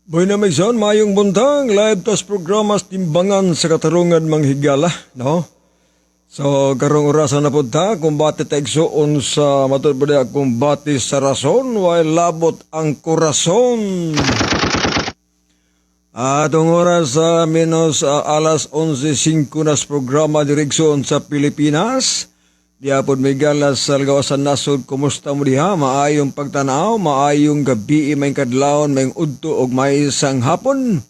Boy na may son, mayong buntang, live tas programas timbangan sa katarungan manghigala, no? So, karong orasan na punta, kumbati taigsoon sa matulbada, kumbati sa rason, while labot ang korason. Atong oras sa alas 11:05 nas programa dirigsoon sa Pilipinas. Diapod may galas sa lagawasan nasod, kumusta mo diha? Maayong pagtanaw, maayong gabi, may kadlawon, may udto, og may isang hapon,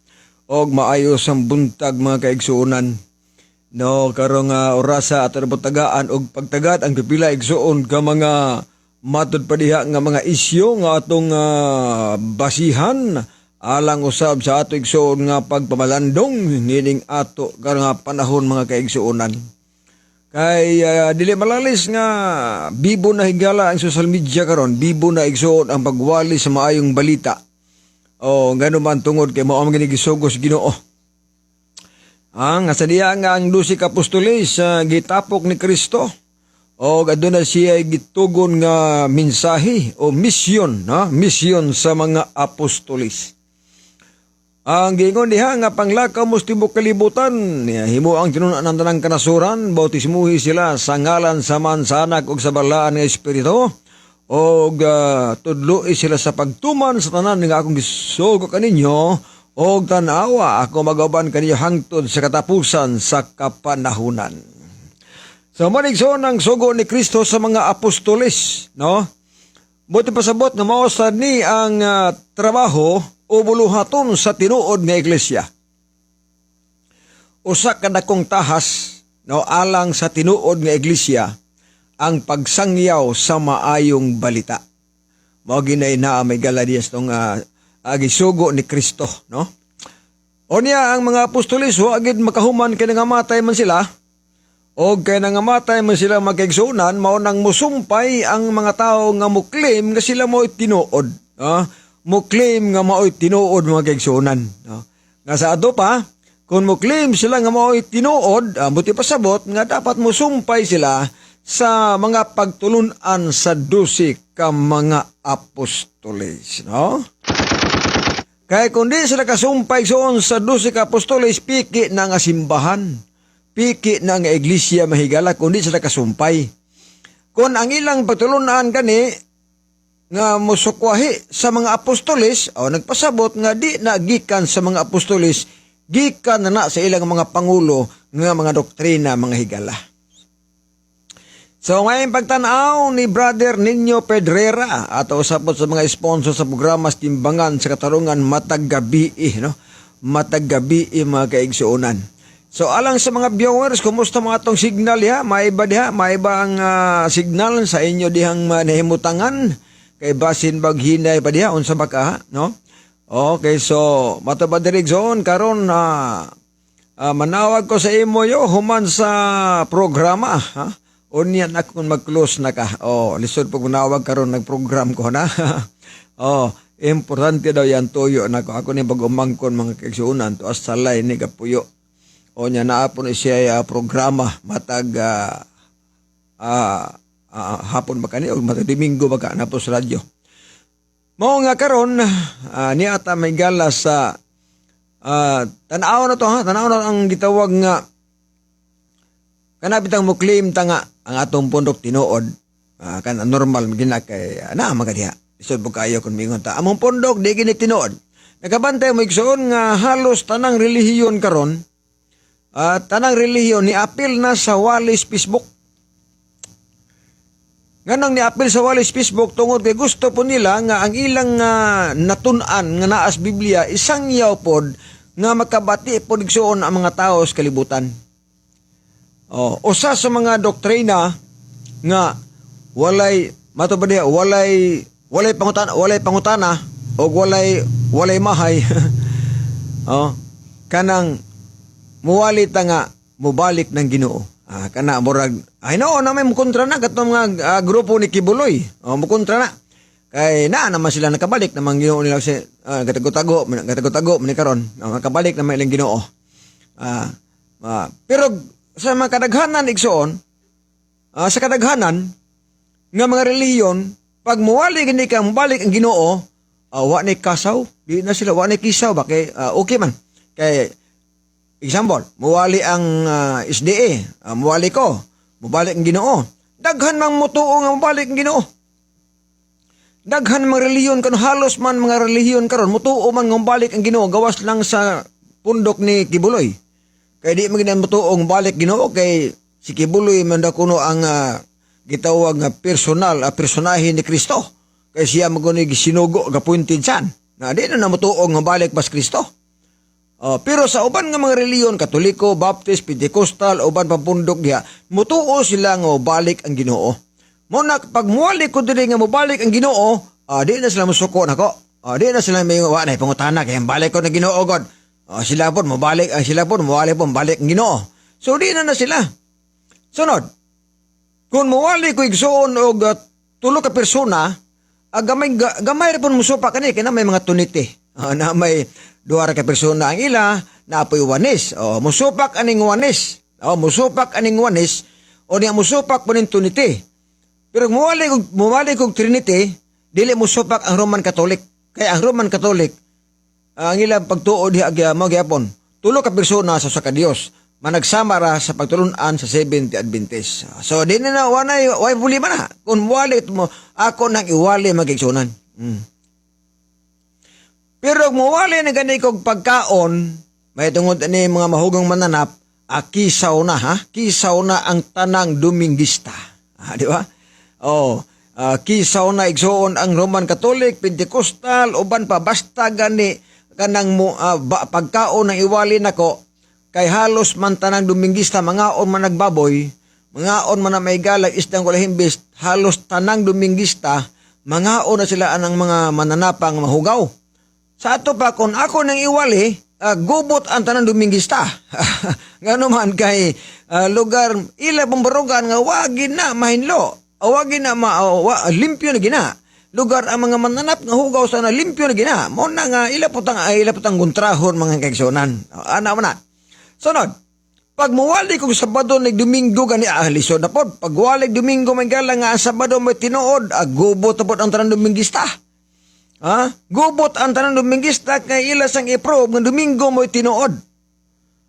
og maayos ang buntag mga kaigsuunan. No, karong orasa at tagaan og pagtagad ang pipila igsuon ka mga matod pa diha nga mga isyu nga atong basihan alang usab sa ato igsuon nga pagpamalandong nining ato karong panahon mga kaigsuunan. Kay dili malalis nga bibo na higala ang social media karon, bibo na igsuon ang pagwali sa maayong balita. O ngano man tungod kay mao ang ginisugos Ginoo. Ang asadiya nga ang 12 apostoles gitapok ni Kristo o aduna siya gitugon nga mensahe o misyon, misyon sa mga apostoles. Ang gingon diha nga panglakaw mo sa tibok kalibutan, himo ang tinunan ng tanang kanasuran, bautismuhi sila sa ngalan sa mansanak ug sa balaan nga espiritu, ug tudloi sila sa pagtuman sa tanan nga akong gisugo kaninyo, ug tanawa ako magaban kaninyo hangtod sa katapusan sa kapanahunan. So manigson ang sugo ni Kristo sa mga apostoles, no? Buti pasabot nga mao sad ni ang trabaho o buluhaton sa tinuod nga iglesia. Usa ka dakong tahas no alang sa tinuod nga iglesia ang pagsangyaw sa maayong balita. Mao ginay na may Galadias tong agisugo ni Kristo, no? Unya ang mga apostoles wa gid makahuman kay nangamatay man sila. Og kay nangamatay man sila magkaigsuonan, mao nang musumpay ang mga tawo nga muklim nga sila mo'y tinuod. Muklim nga mao'y tinuod mga kaigsuonan. Nga sa ato pa, kung muklim sila nga mao'y tinuod, buti pasabot nga dapat musumpay sila sa mga pagtulunan sa 12 ka mga apostoles. No? Kaya kung di sila kasumpay soon sa 12 ka apostoles, piki na nga simbahan. Piki na nga iglesia mahigala kundi sila kasumpay. Kung ang ilang pagtulunan kani nga musukwahi sa mga apostoles o nagpasabot nga di na gikan sa mga apostoles, gikan na sa ilang mga pangulo nga mga doktrina mga higala. So ngayon pagtanaw ni Brother Nino Pedrera at usapot sa mga sponsor sa programa Timbangan sa Katarungan matag gabi, no? Matag gabi mga kaigsuonan. So alang sa mga viewers, kumusta mga atong signal diha? Maiba diha? Maiba ang signal sa inyo dihang nahimutangan? Kay basin baghinay pa diha unsa ba ka, no? Okay, so mataba dirigson karon manawag ko sa imo yo human sa programa, ha? Unyan ako kung mag-close na ka. Lisod pag manawag karon nagprogram ko na. Importante daw yan tuyo na ko. Ako ni bagumangkon mga kaigsuonan to asalay ni kapuyo. Nya naapon siya programa matag hapon ba kani o Domingo ba ka na po sa radyo. Mao nga karon ni ata may gala sa tanaw na to ha, tanaw na ang gitawag nga kanabitang muklim tanga ang atong pundok tinuod kan normal gina kay na magadiha. Isod po kayo kun mingon ta among pundok di gini tinuod. Nakabantay mo igsoon nga halos tanang relihiyon karon tanang relihiyon ni apil na sa walis Facebook. Ganang niapil sa walis Facebook tungod kay gusto po nila nga ang ilang natun-an nga naas Biblia isang yaw pod nga makabati pod igsuon ang mga tao sa kalibutan. Usa sa mga doktrina nga walay matubadi walay pangutana o walay mahay. Kanang muwali ta nga mubalik ng Ginoo. Kana murag ay no na may mukontra na katong mga grupo ni Kibuloy. Mukontra na. Kay naman sila nakabalik namang Ginoo nila si gatago-tago man karon. Nakabalik na may ilang Ginoo. Pero sa mga kadaghanan igsoon, sa kadaghanan nga mga relihiyon, pag muwali gini ka mubalik ang Ginoo, wa ni kasaw, di na sila wa ni kisaw ba kay okay man. Kay example, muwali ang SDA, muwali ko, mubalik ang Ginoo. Daghan mang mutuo nga mubalik ang Ginoo. Daghan mga reliyon karon, halos man mga reliyon karon mutuo man nga mubalik ang Ginoo, gawas lang sa pundok ni Kibuloy. Kay di man mutuo nga mubalik Ginoo kay si Kibuloy man daw kuno ang gitawag nga personahe ni Kristo. Kay siya maguni gisinugo gapuntin san. Na di na mutuo nga mubalik pas Kristo. Pero sa uban nga mga reliyon, Katoliko, Baptist, Pentecostal, uban pambundok diha, mutuo sila nga balik ang Ginoo. Muna pag muwalik ko diri nga mobalik ang Ginoo, di na sila musuko nako. Di na sila may wa na pangutana kay balik ko na Ginoo god. Sila pon mobalik, sila pon muwali pon balik ang Ginoo. So di na sila. Sunod. Kung muwali ko igsuon og tulo ka persona, gamay ra pon musupa kani kay na may mga tuniti. Na may duha ka persona ang ila na apoy wanis. Musupak aning wanis. Musupak aning wanis o niya musupak po ning tuniti. Pero muwali kog Trinity, dili musupak ang Roman Catholic. Kaya ang Roman Catholic, ang ilang pagtuo diha mo gyapon, tulo ka persona sa ka Dios, managsama ra sa pagtulun-an sa Seventh Adventist. So di na why problema na. Kung muwali mo ako nang iwali magigsunan. Pero muwali na gani kog pagkaon, may tungod ni mga mahugang mananap, kisaw na ha? Kisaw na ang tanang Dominguista. Di ba? Kisaw na igsuon ang Roman Catholic, Pentecostal, uban pa basta gani kanang pagkaon ng iwali nako kay halos man tanang Dominguista, mga on man nagbaboy, mga on man na may galag isdang kulahimbis, halos tanang Dominguista, mga on na sila anang mga mananapang mahugaw. Sa ato pa, kung ako nang iwali, gubot ang tanang Dominguista. Ngano man kay lugar, ila pambarugan nga wagin na mahinlo. Wagin na limpyo na gina. Lugar ang mga mananap nga hugaw sa na limpyo na gina. Mo na nga ila putang guntrahon mga kaigsonan. Ana man na. Sunod, pag muwali kong Sabado ng Domingo gani lisod na pod. Pag wali Domingo may gala nga ang Sabado may tinuod, gubot na pod ang tanang Dominguista. Gubot ang tanang Dominguista kay ila sang i-probe ng Domingo mo'y tinuod.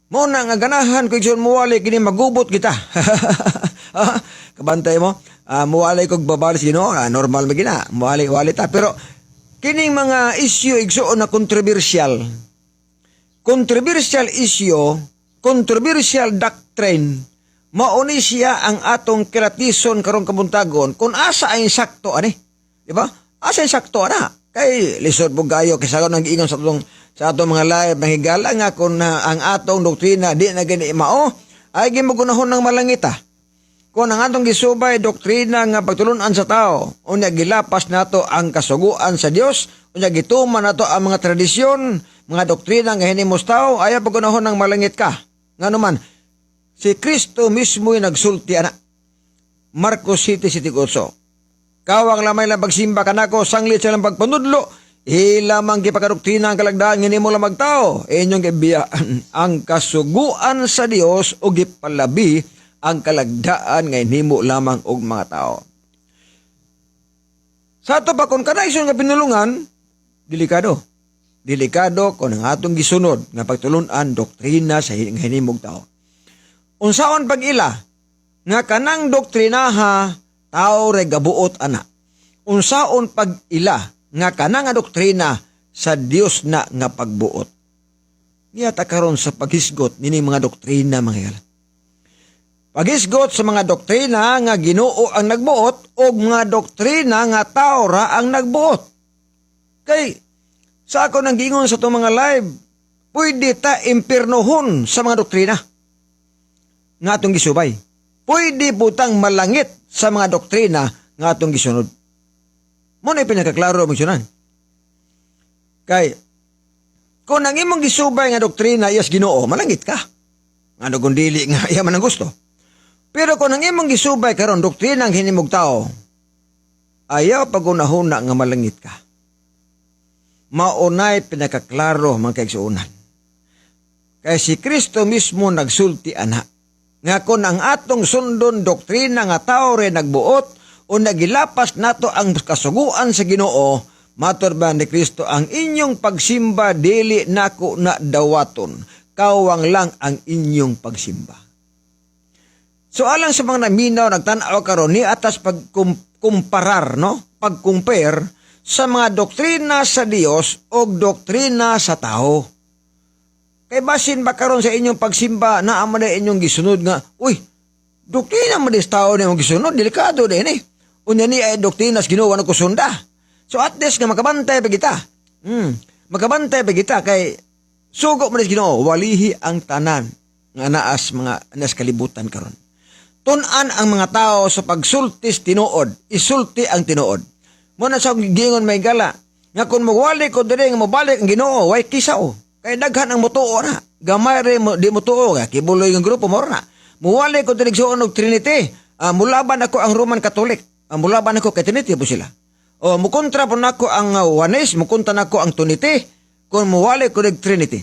Mo na nga ganahan ko igsoon muwali kini magubot kita. Kabantay mo, muwali kog babalis Ginoo, normal magina, muwali ta. Pero kining mga issue igsoon na controversial issue, controversial doctrine, mauni siya ang atong kiratison karong kabuntagon kung asa ay sakto ani. Di ba? Asa ay sakto ana. Kay lisod po gayo kay sa nag-iingon sa atong mga live mahigala nga kung ang atong doktrina di na gani mao ay gimagunahon ng malangita. Kung ang atong gisubay doktrina nga pagtulunan sa tao, unya gilapas nato ang kasuguan sa Dios, unya gituman nato ang mga tradisyon, mga doktrina nga hinimos tao, ayaw pagunahon ng malangit ka. Ngano man, si Kristo mismo yung nagsulti ana. Marcos 7:7. Kawang lamay lang pagsimba kanako, sanglit silang pagpanudlo, ilamang gipakadoktrina ang kalagdaan nga nimo lang magtao, inyong gibiyaan ang kasuguan sa Dios o gipalabi ang kalagdaan nga nimo lamang og mga tao. Sa ato pa kung kanaison nga pinulungan, delikado. Delikado kung ang atong gisunod nga pagtulunan doktrina sa hinimog tao. Unsaon pag-ila nga kanang doktrinaha tao re gabuot ana. Unsaon pag-ila nga kanang doktrina sa Dios na nga pagbuot. Niyata karon sa paghisgot nini mga doktrina mga igala. Paghisgot sa mga doktrina nga Ginoo ang nagbuot o mga doktrina nga tao ra ang nagbuot. Kay sa ako nang gingon sa itong mga live, pwede ta impirnohon sa mga doktrina nga atong gisubay. Pwede putang malangit sa mga doktrina nga atong gisunod. Muna pinakaklaro mo sunan. Kay kung ang imong gisubay nga doktrina iyas Ginoo, malangit ka. Ano kung dili nga iya man ang gusto. Pero kung ang imong gisubay karon doktrina ang hinimog tao, ayaw pagunahuna nga malangit ka. Maunay pinakaklaro mga kaigsuunan. Kaya si Kristo mismo nagsulti ana, nga kung ang atong sundon doktrina nga tao rin nagbuot o nagilapas nato ang kasuguan sa Ginoo, Matur ba ni Kristo, ang inyong pagsimba dili nako na dawaton, kawang lang ang inyong pagsimba. So alang sa mga naminaw nagtan-aw karon ni atas pagkumparar, no? Pag-compare sa mga doktrina sa Dios o doktrina sa tao. Kay basin ba karon sa inyong pagsimba na amo na inyong gisunod nga, uy, doktrina mo dis tao na inyong gisunod, delikado din eh. Unya ni ay doktrina sa Ginoo na kusunda. So at least nga makabantay pa kita. Makabantay pa kita kay sugo mo dis Ginoo, walihi ang tanan nga naas mga nas kalibutan karon. Tun-an ang mga tao sa pagsultis tinuod, isulti ang tinuod. Muna sa gingon may gala, nga kung magwali ko diri nga mobalik ang Ginoo, way kisaw. Kay daghan ang mutuo na. Gamay rin di mutuo, kibuloy ng grupo mo na. Muwali ko diri sa og Trinity. Mulaban ako ang Roman Catholic. Mulaban ako kay Trinity po sila. O mukontra po nako ang Juanes, mukontra nako ang Trinity. Kung muwali ko diri Trinity.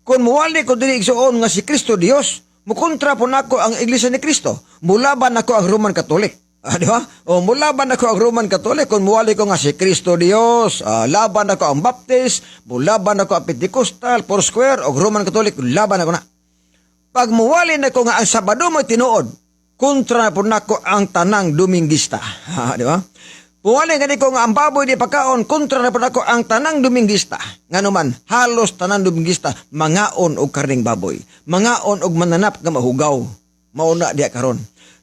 Kung muwali ko diri igsuon nga si Kristo Dios, mukontra po nako ang Iglesia ni Kristo. Mulaban nako ang Roman Catholic. Di ba? O mulaban ako ang Roman Catholic kung muwali ko nga si Kristo Dios, laban ako ang Baptist, mulaban ako ang Pentecostal, Foursquare o Roman Catholic, laban ako na. Pag muwali na ko nga ang Sabado mo tinuod, kontra na po nako ang tanang Dominguista. Di ba? Muwali nga ko nga ang baboy di pagkaon, kontra na po nako ang tanang Dominguista. Nga naman, halos tanang Dominguista, mangaon og karning baboy, mangaon og mananap nga mahugaw. Mauna diya karon.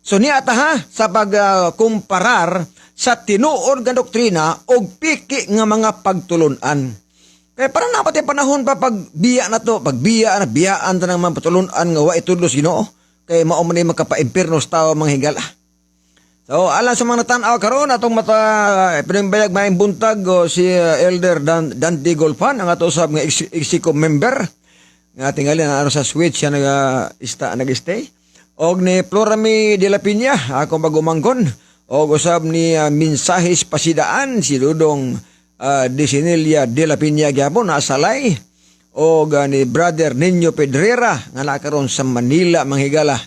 So niya sa pagkumparar sa tinuod nga doktrina og piki nga mga pagtulunan. Kaya parang napati panahon pa pagbiya na to, pagbiyaan ta ng mga patulunan nga wa itudlos Ginoo. Kaya mao man makapa-impierno sa tao mga higala. So alang sa mga natan-aw karon atong pinimbayag maayong buntag si Elder Dante Golpan ang ato usab nga executive member nga tingali na sa switch siya nag-stay. Og ni Florami de la Piña, akong bagumanggon. Og usab ni Mensahes Pasidaan, si Dudong Desinelia de la Piña gyapon asalay. Og ni Brother Nino Pedrera nga nakaron sa Manila manghigala.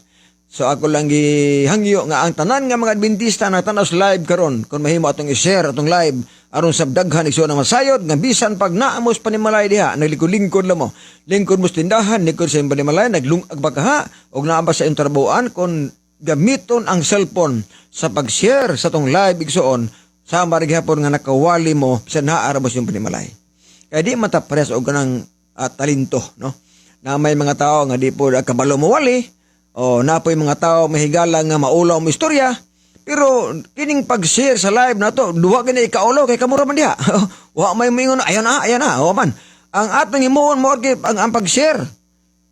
So ako lang gihangyo nga ang tanan nga mga Adventista na tanos live karon kun mahimo atong i-share atong live aron sa daghan igsoon nga masayod nga bisan pag naamos panimalay diha naglingkod-lingkod lamo lingkod mo sa tindahan lingkod sa panimalay naglungag ba kaha og naa ba sa interboan kun gamiton ang cellphone sa pag-share sa tong live igsoon sa marigihapon nga nakawali mo sa naara mo sa panimalay kay di matapres og kanang talento no na may mga tao nga di po kabalo mo wali o napoy mga tao mahigala nga maulaw mo istorya. Pero kining pag-share sa live na to, duwa gani ikaulaw kay kamura man diha. Wa may mingon ayan na, o man. Ang atong himuon mo ang pag-share.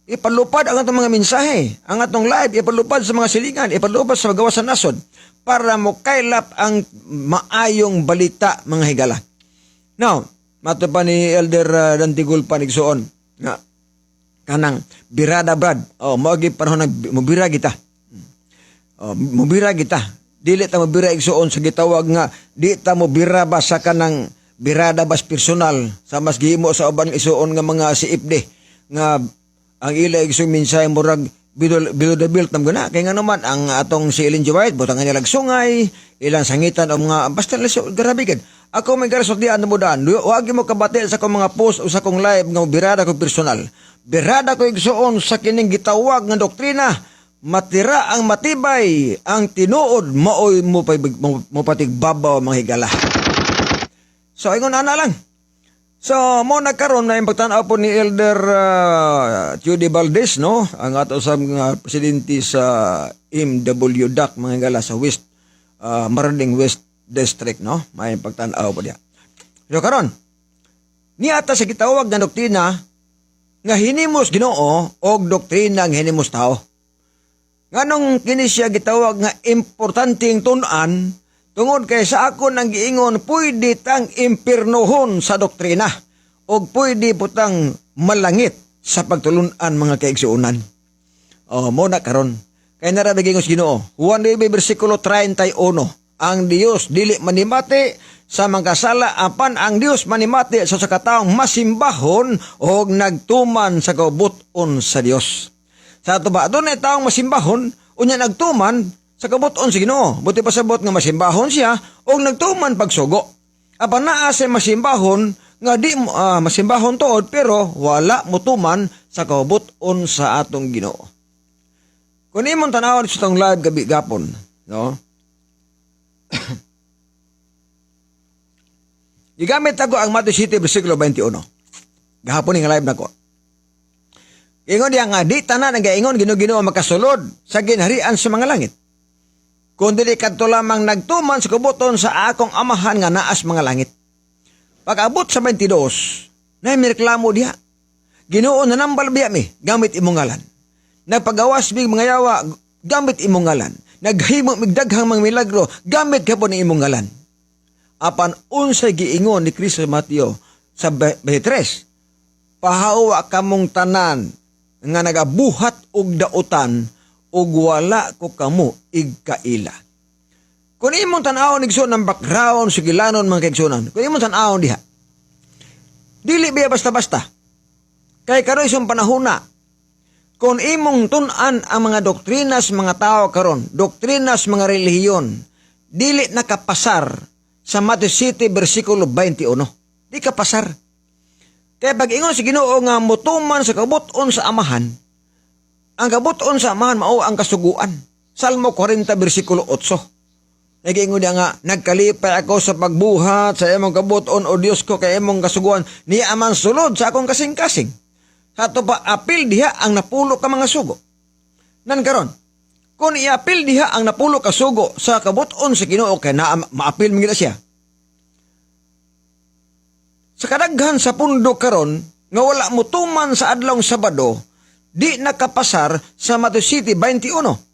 Ipalupad ang atong mga mensahe. Ang atong live ipalupad sa mga silingan, ipalupad sa gawas sa nasod para mo kailap ang maayong balita mga higala. Now, mato pa ni Elder Dantigul Panigsoon nga kanang birada brad. Moagi panahon mubira kita. Mubira kita. Dili ta mubira igsuon sa gitawag nga di ta mubira ba sa kanang birada bas personal sa mas gihimo sa uban isuon nga mga siipde nga ang ila igsuon minsay murag build tam guna kay nga naman ang atong si Ellen G. White butang nga lag sungay ilang sangitan o mga basta grabe gid. Ako may garasot di ano mo daan. Wag mo kabati sa akong mga post o sa akong live nga birada ko personal. Birada ko igsuon sa kining gitawag nga doktrina. Matira ang matibay, ang tinuod maoy mo patigbabaw mga higala. So ingon ana lang. So mo nagkaroon na impactan po ni Elder Judy Valdez no, ang ato sa presidente sa MWDAC mga higala sa West Marading West District no, may impactan po dia. So karon ni ata sa gitawag nga doktrina nga hinimos Ginoo og doktrina nga hinimos tao. Nganong kini siya gitawag nga importanteng tun-an tungod kay sa ako nang giingon pwede tang impiernohon sa doktrina o pwede putang malangit sa pagtulunan mga kaigsuunan. Mo na karon kay narabigin sa Ginoo Juan 9 bersikulo 31 ang Dios dili manimati sa mga sala apan ang Dios manimati sa sakataong masimbahon o nagtuman sa kabuton sa Dios. Sa ato ba, doon ay taong masimbahon, unya nagtuman sa kabuton sa Ginoo. Buti pa sabot nga masimbahon siya, o nagtuman pagsugo. Apan naa sa masimbahon nga di masimbahon tuod pero wala mutuman sa kaubuton sa atong Ginoo. Kung imong tanawon sa tong live gabi gapon, no? Gigamit ako ang Matthew City versikulo 21. Gahapon nga live nako. Ingon diya nga di tanan nga ingon Ginoo makasulod sa ginharian sa mga langit. Kundi kadto lamang nagtuman sa kabuton sa akong amahan nga naas mga langit. Pag-abot sa 22, na mireklamo diha. Ginoo nanambal biya mi gamit imong ngalan. Nagpagawas big mga yawa gamit imong ngalan. Naghimo mig daghang mga milagro gamit gapon ni imong ngalan. Apan unsay giingon ni Kristo Mateo sa 23, pahawa kamong tanan nga nagabuhat og dautan ug wala ko kamo igkaila. Kung imong tan-awon igsoon ng background sigilanon mga kaigsunan, kung imong tan-awon diha, dili biya basta-basta. Kay karon isong panahona, kung imong tun-an ang mga doktrinas mga tao karon, doktrinas mga relihiyon, dili nakapasar sa Matthew City versikulo 21. Di kapasar. Kaya pag ingon si Ginoo nga mutuman sa kabuton sa amahan, ang kabuton sa amahan mao ang kasuguan. Salmo 40 versikulo 8. Nag-ingon niya nga, nagkalipay ako sa pagbuhat sa imong kabuton o Diyos ko kay imong kasuguan, niya man sulod sa akong kasing-kasing. Sa ito pa, apil diha ang napulo ka mga sugo. Nan karon, kung iapil diha ang napulo ka sugo sa kabuton sa Ginoo kay na maapil mingida siya. Sa kadaghan sa pundo karon nga wala mutuman sa adlong Sabado, di nakapasar sa Matthew City 21.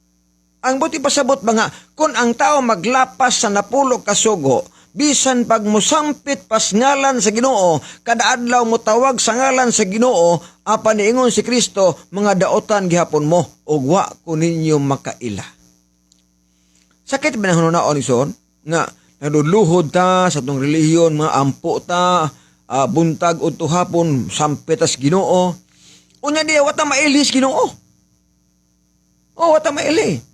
Ang buti pasabot ba nga, kung ang tao maglapas sa napulo ka sugo, bisan pag musampit pas ngalan sa Ginoo, kada adlaw mo tawag sa ngalan sa Ginoo, apan niingon si Kristo, mga daotan gihapon mo, ug wa ko ninyo makaila. Sakit ba na hunaon ison nga naduluhod ta sa tong relihiyon, mga ampo ta, buntag o tuhapon, sampitas Ginoo. Unya diya, wata mailis Ginoo. O, wata maili.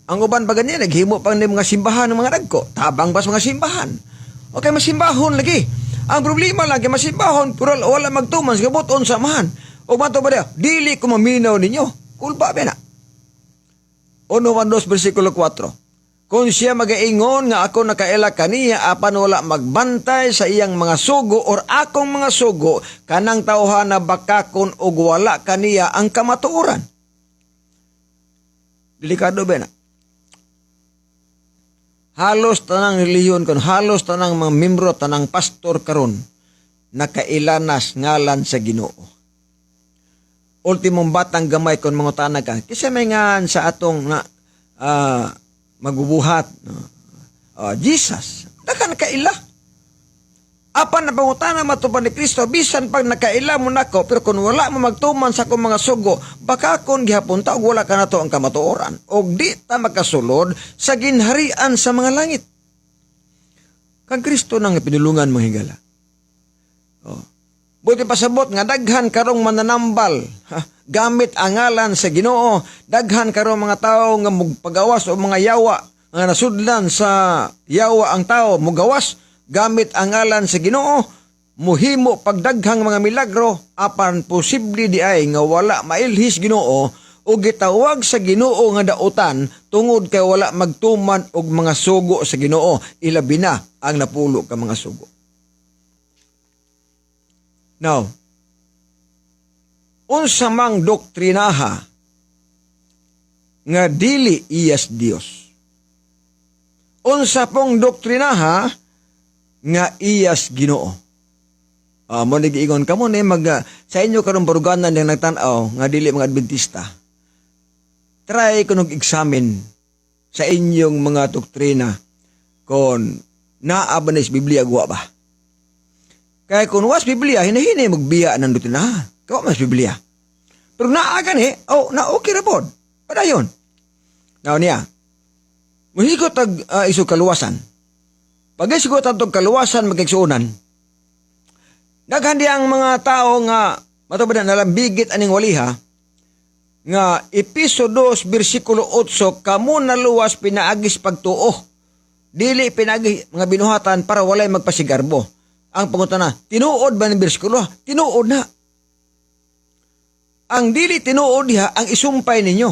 Ang uban ba ganyan, naghimo pang mga simbahan ng mga dagko. Tabang ba sa mga simbahan? Okay, masimbahon lagi. Ang problema lagi, masimbahon, pero wala magtuman sa kabuton sa amahan. O mato ba diya, dili ko maminaw ninyo. Kulpa ba na? 1:2 versikulo 4. Kung siya magaingon nga ako nakaila kaniya apan wala magbantay sa iyang mga sugo or akong mga sugo, kanang tawhan na bakakon og wala kaniya ang kamatuoran. Delikado ba na? Halos tanang relihiyon kon, halos tanang mga membro, tanang pastor karon nakailanas ngalan sa Ginoo. Ultimong batang gamay kon mga tanag ka. Kasi may nga sa atong magbubuhat. Jesus, nakaila. Apan na pangutana matupad ni Kristo, bisan pag nakaila mo nako, pero kung wala mo magtuman sa akong mga sugo, baka kung gihapon ta, wala ka na to ang kamatuoran. O di ta makasulod sa ginharian sa mga langit. Kang Kristo nang pinulungan mo higala. Buti pasabot nga daghan karong mananambal, gamit ang ngalan sa Ginoo, daghan karong mga tao nga magpagawas o mga yawa, nga nasudlan sa yawa ang tao, mugawas, gamit ang ngalan sa Ginoo, muhimo pagdaghang mga milagro, apan posible di ay nga wala mailhis Ginoo, o gitawag sa Ginoo nga dautan, tungod kay wala magtuman og mga sugo sa Ginoo, ilabi na ang napulo ka mga sugo. Now, unsa mang doktrinaha nga dili iyas Dios. Unsa pong doktrinaha nga iyas Ginoo. Mo nag-iingon kamo ni sa inyo karong baruganan yang nagtan-aw nga dili mga Adventista. Try kunog examine sa inyong mga doktrina kon naa ba sa Biblia guwa ba. Kaya kung was Biblia, hinahinay magbiya ng doktrina. Kawa mas Biblia. Pero naagan na okay ra pod. Padayon. Now niya, muhigot tag iso kaluwasan. Pag isigot tag kaluwasan magigsuunan, daghan di ang mga tao nga matubad na nalambigit aning waliha, nga Episo 2, versikulo 8, kamo naluwas pinaagis pagtuo, Dili pinagi mga binuhatan para walay magpasigarbo. Ang pangunta na, tinuod ba ng bersikulo? Tinuod na. Ang dili tinuod diha ang isumpay ninyo.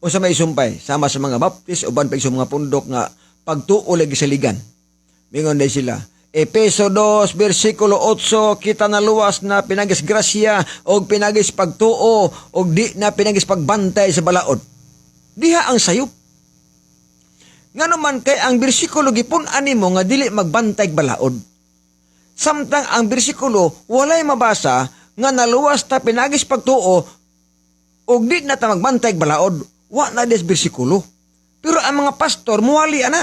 O sa may isumpay, sama sa mga baptis, uban pa sa mga pundok nga pagtuo lagi sa ligan. Mingon day sila, Efeso 2, versikulo 8, kita na luwas na pinagis grasya o pinagis pagtuo o di na pinagis pagbantay sa balaod. Diha ang sayop. Nga naman kay ang bersikulo gipun-an nimo nga dili magbantay balaod. Samtang ang bersikulo walay mabasa nga naluwas ta pinagis pagtuo ug di na ta magbantay balaod. Wa na des bersikulo. Pero ang mga pastor muwali ana.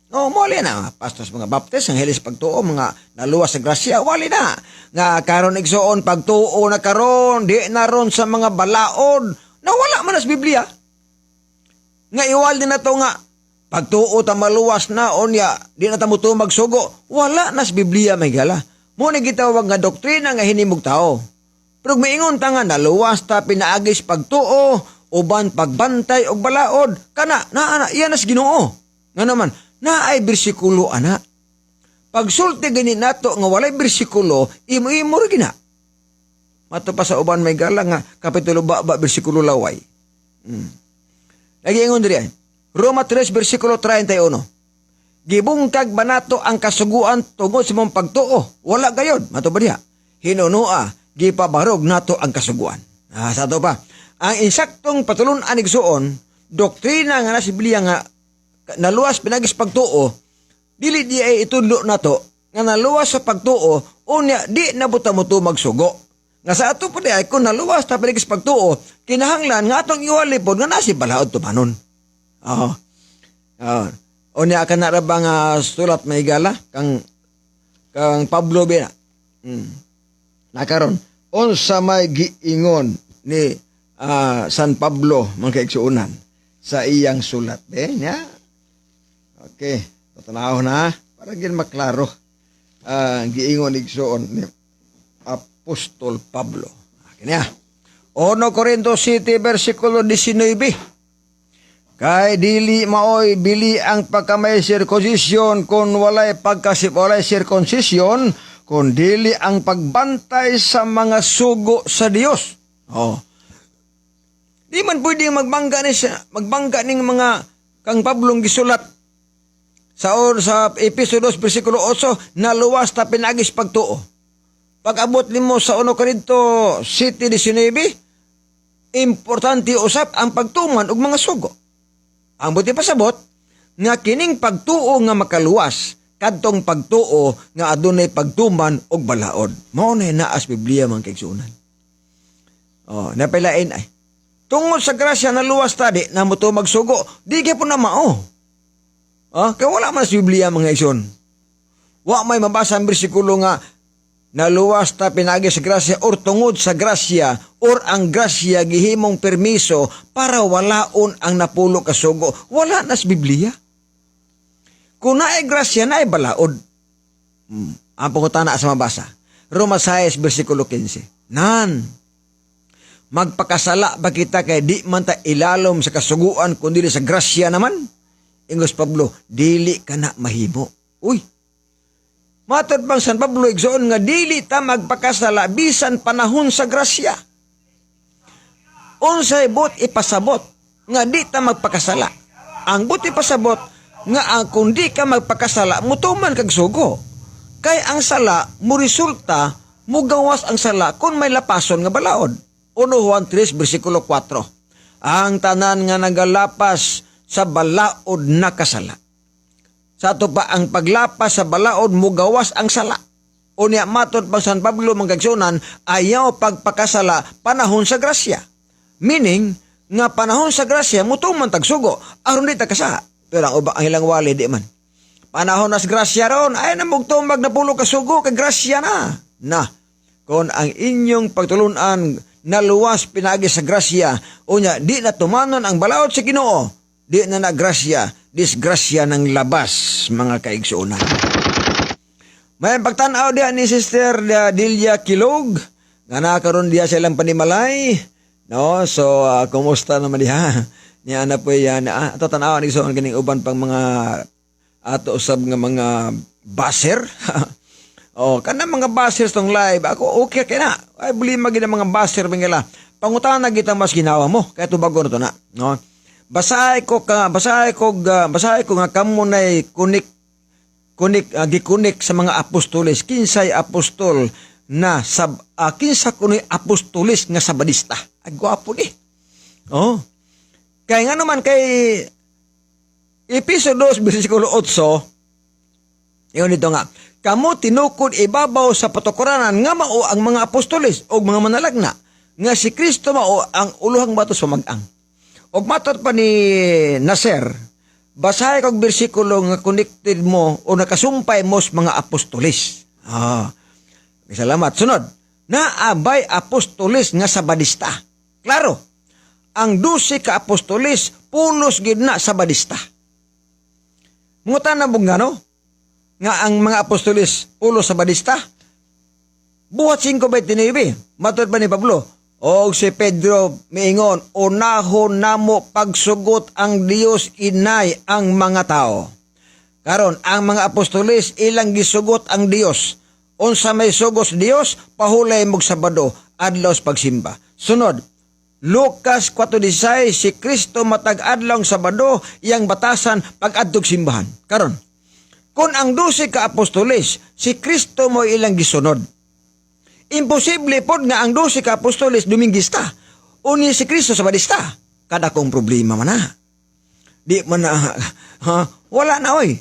Muwali na mga pastor mga baptist ang helis pagtuo mga naluwas sa grasya wali na. Nga karon igsuon pagtuo na karon di na ron sa mga balaod na wala man sa Biblia. Nga iwal din na to nga pagtuo ta maluwas na onya, di na ta muto magsugo. Wala nas Biblia may gala. Mo ni gitawag nga doktrina nga hinimog tao. Pero maingon ta nga naluwas ta pinaagis pagtuo, uban pagbantay og balaod. Kana naa iyan nas Ginoo. Nga naman naay bersikulo ana. Pagsulti gani nato nga walay bersikulo, imo-imo ra gina. Mato pa sa uban may gala nga kapitulo ba bersikulo laway. Lagi ingon diri ay. Roma 3, versikulo 31. Gibungkag ba nato ang kasuguan tungod sa mong pagtuo? Wala gayod. Mato ba diha? Hinunua, gipabarog nato ang kasuguan. Sa to pa. Ang insaktong patulun-an igsuon, doktrina nga nasa Biblia nga naluwas pinagis pagtuo, dili di ay itudlo nato nga naluwas sa pagtuo, unya di nabuta mo to magsugo. Nga sa ato pa di ay kung naluwas ta pinagis pagtuo, kinahanglan nga atong iwalipod nga nasi balaod tumanon. Unya ka na ba nga sulat may gala kang Pablo bina. Nakaron unsa may giingon ni San Pablo mga kaigsuonan sa iyang sulat niya. Okay, tatanaw na para gin maklaro giingon igsuon ni Apostol Pablo. Kanya 1 Corintios 7 versikulo 19. Kay dili maoy bili ang pagkamay circumcision kung walay walay circumcision, kung dili ang pagbantay sa mga sugo sa Dios. Di man pwedeng magbangga ning mga kang Pablong gisulat sa Efeso 2 versikulo 8 naluwas ta pinagis pagtuo. Pag-abot nimo sa 1 Corinto 7:19, importante usap ang pagtuman og mga sugo. Ang buti pasabot nga kining pagtuo nga makaluwas kadtong pagtuo nga adunay pagtuman og balaod. Mao na naas Biblia man kaigsuonan. Napailain ay. Tungod sa grasya na luwas tadi na muto magsugo, di kay po na mao. Kaya wala man sa Biblia mga igsoon. Wa may mabasa ang bersikulo nga naluwas ta pinagi sa grasya or tungod sa grasya or ang grasya gihimong permiso para walaon ang napulo kasugo. Wala na sa Biblia. Kung naay grasya, naay balaod. Ang pangutana sa mabasa. Roma 6, versikulo 15. Magpakasala ba kita kay di man ta ilalom sa kasuguan kundi sa grasya naman? Ingos Pablo, dili ka na mahimo. Matod bang San Pablo igsoon nga dili ta magpakasala bisan panahon sa grasya. Unsay but ipasabot nga di ta magpakasala. Ang but ipasabot nga kung di ka magpakasala mutuman kag sugo. Kay ang sala mo resulta mugawas ang sala kung may lapason nga balaod. 1 Juan 3 versikulo 4. Ang tanan nga nagalapas sa balaod na kasala. Sa ato pa ang paglapas sa balaod mugawas ang sala. Unya matod pang San Pablo mangagsunan ayaw pagpakasala panahon sa grasya. Meaning nga panahon sa grasya mutuman tagsugo aron di ta kasa. Pero ang ilang wali di man. Panahon nas grasya ron ay namugtumag na pulo kasugo kay grasya na. Kung ang inyong pagtulunan naluwas pinagi sa grasya unya di na tumanon ang balaod sa Ginoo. Di na nagrasya, disgrasya ng labas, mga kaigsuunan. May pagtanaw diya ni Sister Dilia Kilog, nga nakaroon diya silang panimalay. No? So, kumusta naman diya? Niya na po yan, ato tanawan ni Igsoon kining uban pang mga ato usab nga mga baser. Oh, kana mga baser tong live, ako okay kay na. Ay buli magid mga baser bingala. Pangutan na kita mas ginawa mo, kay tubago na to na, no? Basahay ko nga kamo nay gikunik sa mga apostoles, kinsay apostol na kinsa kunoy apostoles nga sabadista. Ay gwapo ni. Oh. Kaya nga naman kay Episo 2 bersikulo 8, yun ito nga, kamo tinukod ibabaw sa patokuranan nga mao ang mga apostoles o mga manalagna nga si Kristo mao ang uluhang batos pamag-ang. Og matot pa ni Nasser, basahay kog bersikulo nga connected mo o nakasumpay mo sa mga apostoles. Salamat. Sunod, naabay apostoles nga sabadista. Klaro, ang 12 ka apostoles pulos gid na sabadista. Mungutan na bugano nga ang mga apostoles pulos sabadista. Buhat 5:29, matud pa ni Pablo, og si Pedro miingon, unahon namo pagsugot ang Dios inay ang mga tao. Karon ang mga apostoles ilang gisugot ang Dios. Unsa may sugos Dios, pahulay mog Sabado adlaw sa pagsimba. Sunod, Lucas 4:16, si Kristo matag adlaw Sabado iyang batasan pag-adtog simbahan. Karon, kung ang 12 ka apostoles, si Kristo mo ilang gisunod. Imposible pod nga ang 12 ka apostoles Dominguista. Uni si Kristo sabadista. Kada kong problema man na. Di man na, wala na oy.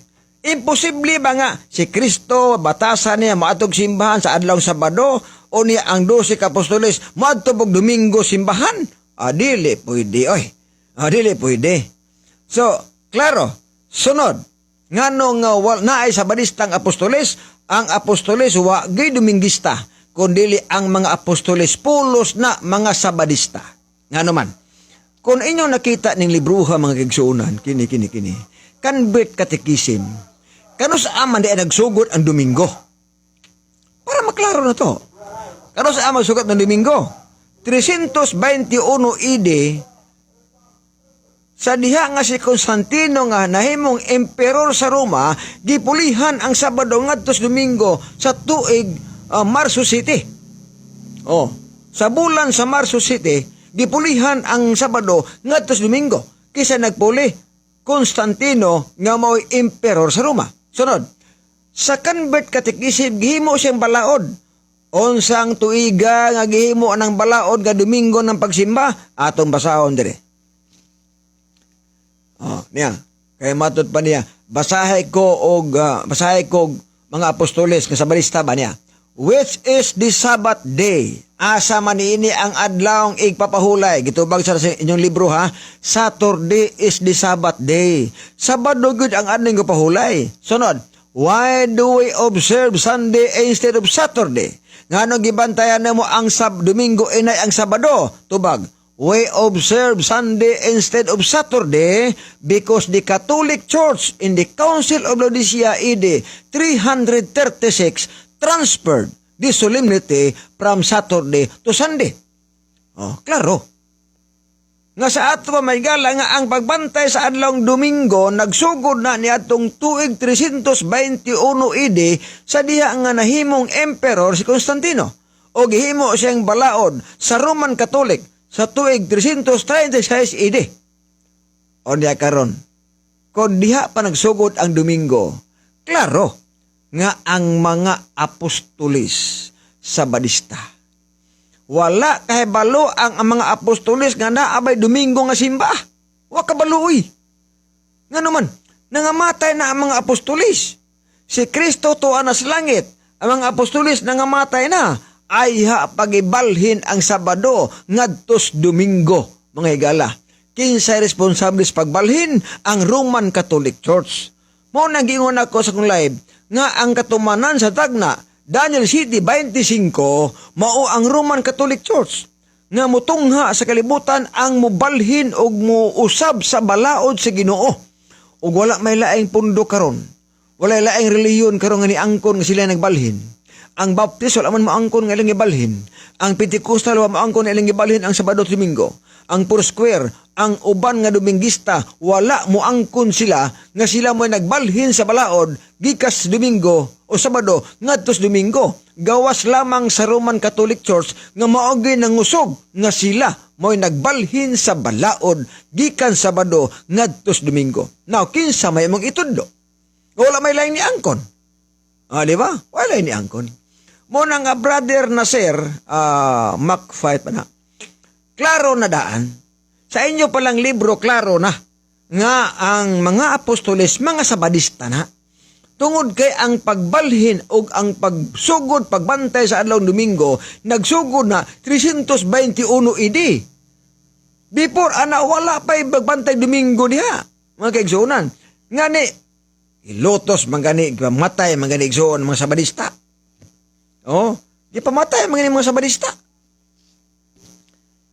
Imposible ba nga si Kristo batasan niya maatog simbahan sa adlaw Sabado o niya ang 12 ka apostoles maatog Domingo simbahan? Dili pwede oy. Dili pwede. So, klaro, sunod. Ngano nga naay sabadistang apostoles, ang apostoles wa gay Dominguista, kundi ang mga apostoles pulos na mga sabadista. Ngano man. Kung inyong nakita ning libruha mga kigsuunan, kini. Convert Catechism. Kano sa aman di nagsugod ang Domingo? Para maklaro na to. Kano sa aman sugat ng Domingo? 321 AD, sa diha nga si Constantino nga nahimong emperor sa Roma, gipulihan ang Sabado ngadto sa Domingo sa tuig Marso City. Sa bulan sa Marso City, gipulihan ang Sabado ngadto sa Domingo. Kisa nagpuli Constantino nga mao'y emperor sa Roma. Sunod, sa Convert Catechism, gihimo siyang balaod. Unsang tuiga nga gihimo anang balaod nga Domingo ng pagsimba, atong basahon dire. Niya. Kaya matod pa niya, basahay ko mga apostoles nga sabadista ba niya. Which is the Sabbath day? Asa man ini ang adlawng igpapahulay. Gitubag sa inyong libro ha. Saturday is the Sabbath day. Sabado gud ang adlawng igpapahulay. Sunod, why do we observe Sunday instead of Saturday? Ngano gibantayan nimo ang Domingo inay ang Sabado? Tubag, we observe Sunday instead of Saturday because the Catholic Church in the Council of Laodicea AD 336 transferred this solemnity from Saturday to Sunday. Klaro. Nga sa ato pa may gala nga ang pagbantay sa adlawng Domingo nagsugod na ni atong tuig 321 AD sa diha nga nahimong emperor si Constantino o gihimo siyang balaod sa Roman Catholic sa tuig 336 AD. O diha karon, kung diha pa nagsugod ang Domingo, klaro nga ang mga apostoles sabadista. Wala kahibalo ang mga apostoles nga naabay Domingo nga simba. Wa kabaluoy. Nga naman, nangamatay na ang mga apostoles. Si Kristo tuwa na sa langit. Ang mga apostoles nangamatay na. Ay pagibalhin ang Sabado ngadtos Domingo, mga higala. Kinsay responsable sa pagbalhin? Ang Roman Catholic Church. Mao nang gingon ako sa kong live nga ang katumanan sa tagna Daniel City 25 mao ang Roman Catholic Church nga mutungha sa kalibutan ang mubalhin og muusab sa balaod sa Ginoo. Ug wala may laing pundo karon. Wala laing reliyon karon nga niangkon nga sila nagbalhin. ang Baptist wala man maangkon nga ilang ibalhin. Ang Pentecostal wala maangkon nga ilang ibalhin ang Sabado at Domingo. Ang Foursquare, ang uban nga Dominguista, wala mo angkon sila nga sila mo nagbalhin sa balaod gikas Domingo o Sabado ngadtos Domingo. Gawas lamang sa Roman Catholic Church nga maogi nangusog nga sila mo'y nagbalhin sa balaod gikan Sabado ngadtos Domingo. Now, kinsa may mong itudlo? Wala may lain ni angkon. Di ba? Wala ni angkon. Muna nga brother Nasir, Mac-5 na. Klaro na daan. Sa inyo palang libro, klaro na nga ang mga apostoles, mga sabadista na. Tungod kay ang pagbalhin o ang pagsugod, pagbantay sa adlaw Domingo, nagsugod na 321 AD. Before, wala pa'y pagbantay Domingo niya. Mga kaigsunan. Nga ni, ilotos, mangani, pamatay, mangani igsuon, mga sabadista. Di pamatay, mga sabadista.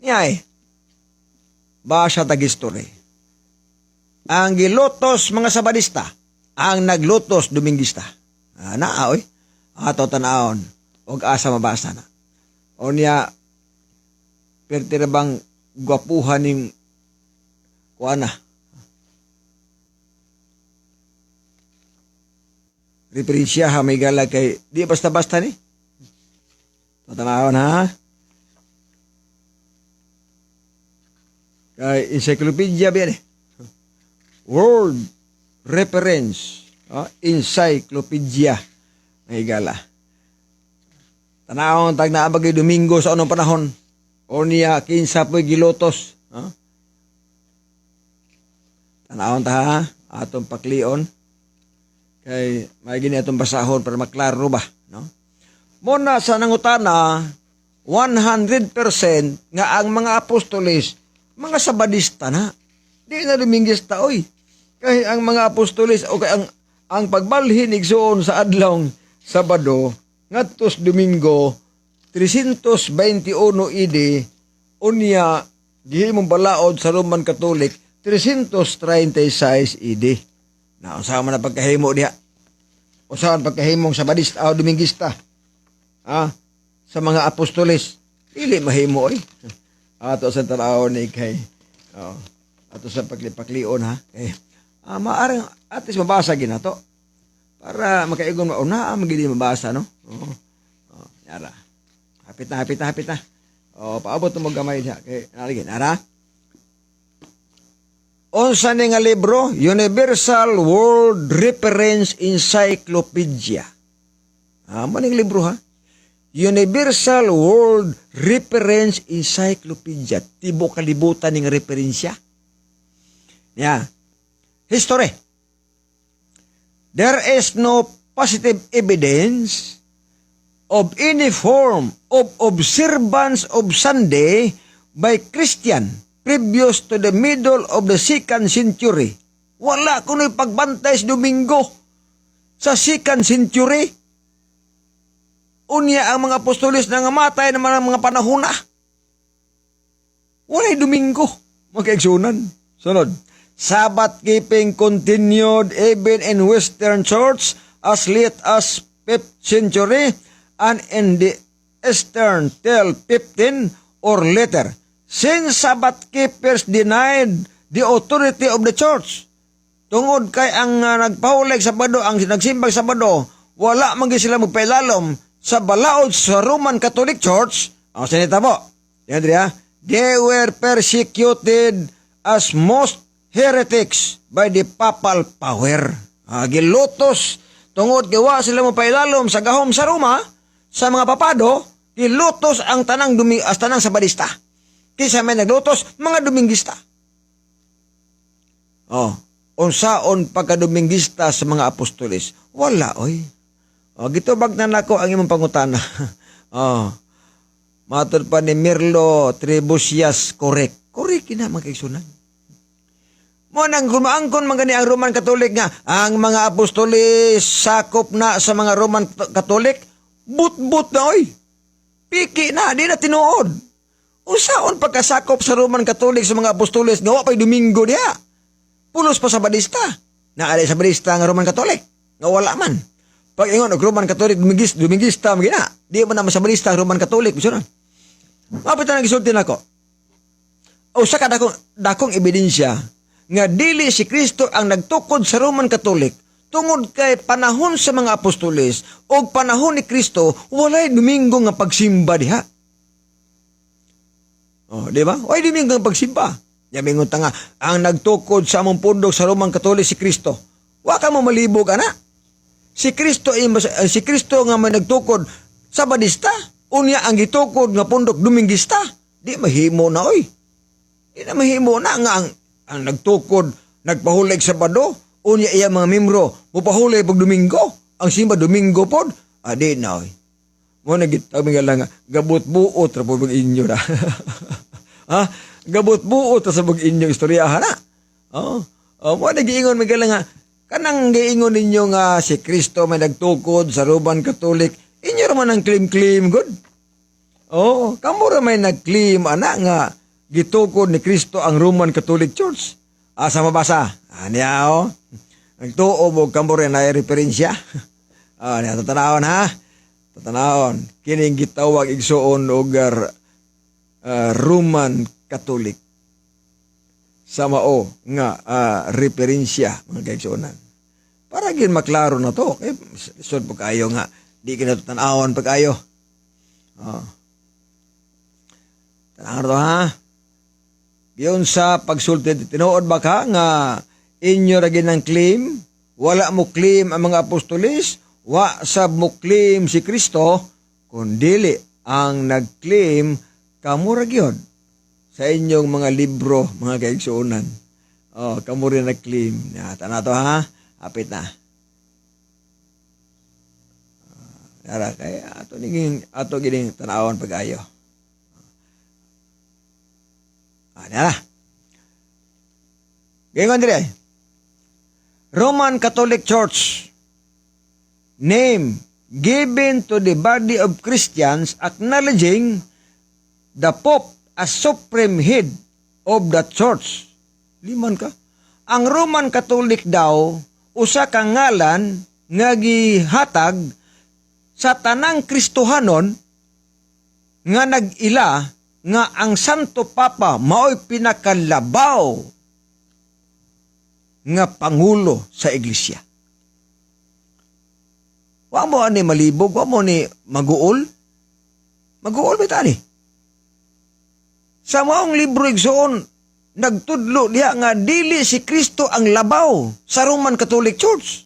Niyay, basa tag-history. Ang gilotos, mga sabadista, ang naglutos Domingista. Naaoy, ato tanaon, og asa mabasa na. O niya, pertira bang gwapuhan ng kuana. Referensya ha, may gala kay, di basta-basta ni. Tatanawon ha. Kay encyclopedia ba yan eh. World Reference. Encyclopedia. May gala. Tanawon tag naabagay Domingo sa anong panahon. O niya, kinsa po'y gilotos. Tanawon ta ha. Atong paklion. Kay may gini atong basahon para maklaro ba, no? Muna sa nangutana 100% nga ang mga apostoles mga sabadista na. Di na Dominguista oy. Kay ang mga apostoles o kay ang pagbalhin igsoon sa adlaw Sabado ngadtos Domingo 321 AD unya gihimong balaod sa Roman Catholic 336 AD. Na usaha man na pagkahimo diha. Usaha pagkahimong Sabadista o Dominguista. Sa mga apostoles, dili mahimo oy. Ato sa tanaw ni kay ato sa paklion ha. Maaring at least mabasa ginato para makaigon mauna magili mabasa no. Yara. Hapit na. Paabot mo gamay diha kay naligin ara. Unsa ni nga libro? Universal World Reference Encyclopedia. Maning libro ha? Universal World Reference Encyclopedia. Tibo kalibutan ng referensya. History. There is no positive evidence of any form of observance of Sunday by Christian previous to the middle of the 2nd century. Wala kuno'y pagbantay sa Domingo sa 2nd century. Unya ang mga apostoles na ngamatay ng mga panahon na. Wala'y Domingo. Magkaigsunan. Sunod. Sabbath keeping continued even in Western Church as late as 5th century and in the Eastern till 15 or later. Since Sabbath keepers denied the authority of the church, tungod kay ang nagpahulig Sabado, ang nagsimbag Sabado, wala man sila magpailalom sa balaod sa Roman Catholic Church. Ang sinita mo, they were persecuted as most heretics by the papal power. Gilutos, tungod kay wa sila magpailalom sa gahom sa Roma, sa mga papado, gilutos ang tanang Sabadista. Kisa may naglutos, mga Dominguista. Unsaon pagka-Dominguista sa mga apostoles? Wala, oy. Gitubag na nako ang imong pangutana. Matod pa ni Mirlo Trebusias, correct. Correct na, mga kaigsunan. Mo nang gumaangkon man gani ang Roman Catholic nga, ang mga apostoles sakop na sa mga Roman Catholic, but-but na, oy. Piki na, di na tinuod. Usaon pagkasakop sa Roman Catholic sa mga apostoles nga wa pay Domingo diha. Pulos pa Sabadista. Naali Sabadista nga Roman Catholic nga wala man. Pag ingon, Roman Catholic, Dumingista, magina. Di mo na masabalista, Roman Catholic. Bisa na. Mapita nang isultin ako. O sa dakong ebidensya, nga dili si Kristo ang nagtukod sa Roman Catholic, tungod kay panahon sa mga apostoles, o panahon ni Kristo, walay Domingo nga pagsimba diha. O, di ba? Walay Domingo nga pagsimba. Yamingon ta nga, ang nagtukod sa among pundok sa Roman Catholic si Kristo. Wa ka mo malibog, ana. Si Kristo nga may nagtukod sa Badista, unya ang gitukod nga pundok Dumingista. Di mahimo na, oy. Di na mahimo na nga ang nagtukod, nagpahulig sa Bado, unya iya mga membro, mupahulig pag Domingo, ang simba Domingo pod, di na, oy. Mo nagitag nga lang, gabot-buot ra po inyo na. Ha? Gabot-buot sa pag inyo istoryahan na. Mo nagiingon mga lang nga, kanang giingon ninyo nga si Kristo may nagtukod sa Roman Catholic, inyo raman ang claim good. Kamo ra may nag-claim ana nga gitukod ni Kristo ang Roman Catholic Church. Sa mabasa. Niya nagtuo mo kamo rin na referensya. Niya tatanawon ha. Tatanawon. Kining gitawag igsuon og Roman Catholic. Sa mao nga referensya mga kaigsuonan. Para gin maklaro na to. Lisod po kayo nga. Di ka na tanawon pag kayo. Tanawon to ha. Giyon sa pagsulti, tinuod ba ka nga inyo ragin ang claim? Wala mo claim ang mga apostolis? Wa sab mo claim si Kristo? Kundili ang nag-claim kamo ragyon sa inyong mga libro, mga kaigsuonan. Kamo rin nag-claim. Tana to ha. Apit na. Nara kay ato gining tanawon pag-ayo. Nara. Gingon dire. Roman Catholic Church, name given to the body of Christians acknowledging the Pope as supreme head of the church. Liman ka. Ang Roman Catholic daw usa ka ngalan nga gihatag sa tanang Kristohanon nga nag-ila nga ang Santo Papa mao'y pinakalabaw nga pangulo sa iglesia. Wa mo ani malibog, wa mo ni maguol. Maguol ba tani? Sa maong libro igsoon, nagtudlo diha nga dili si Kristo ang labaw sa Roman Catholic Church.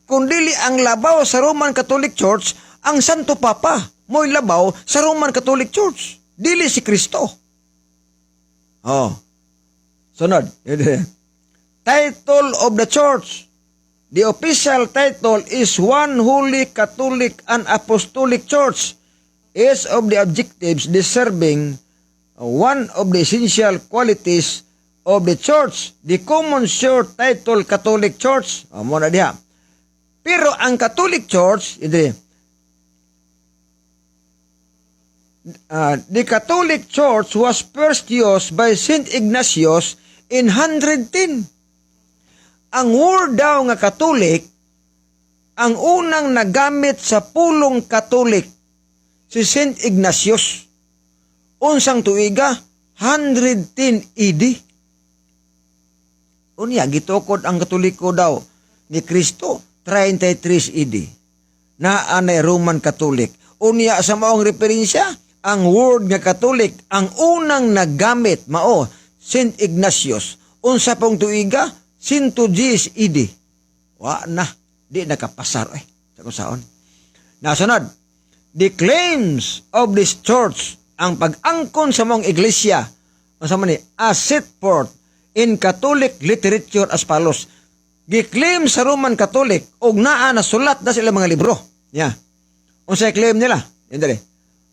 Kung dili ang labaw sa Roman Catholic Church, ang Santo Papa mo'y labaw sa Roman Catholic Church. Dili si Kristo. Sunod. Title of the church. The official title is One Holy Catholic and Apostolic Church. Each of the objectives deserving one of the essential qualities of the church, the common short title Catholic Church. Muna diha. Pero ang Catholic Church, the Catholic Church was first used by Saint Ignatius in 110. Ang word daw nga Catholic, ang unang nagamit sa pulong Catholic, si Saint Ignatius. Unsang tuiga, 110 AD. Unya, gitukod ang Katoliko daw ni Kristo, 33 AD. Na anay Roman Catholic. Unya, sa maong referensya, ang word nga Catholic, ang unang nagamit, mao, Saint Ignatius. Unsa pong tuiga, 110 AD. Wa na, di nakapasar. Sa kusaon. Nasunod, the claims of this church, ang pag-angkon sa mong iglesia, as set forth in Catholic literature as follows. Gi-claim sa Roman Catholic, og naa na sulat na sila mga libro. Unsay claim nila? Yan dali.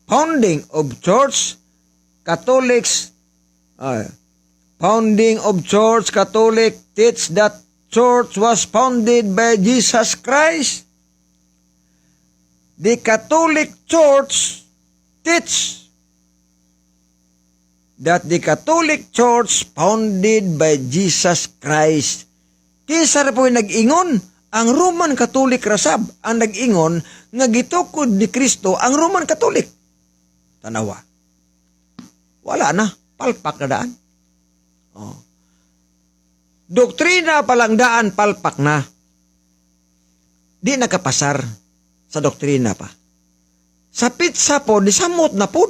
Founding of Church Catholics, Founding of Church Catholic teach that church was founded by Jesus Christ. The Catholic Church teach that the Catholic Church founded by Jesus Christ. Kisa na po nag-ingon Ang Roman Catholic rasab ang nag-ingon nga gitukod ni Kristo ang Roman Catholic. Tanawa. Wala na, palpak na daan. Oh. Doktrina palang daan, palpak na. Di nakapasar sa doktrina pa. Sa pizza po, di samot na po.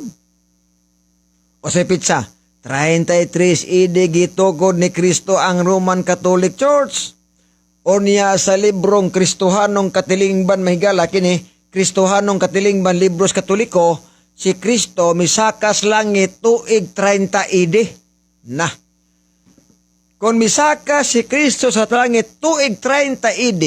O sa pizza, 33 AD gitukod ni Kristo ang Roman Catholic Church. O niya sa librong Kristohanong Katilingban mahigala kini, Kristohanong Katilingban Libros Katoliko, si Kristo misakas langit tuig 30 AD. Na. Kung misaka si Kristo sa langit tuig 30 AD,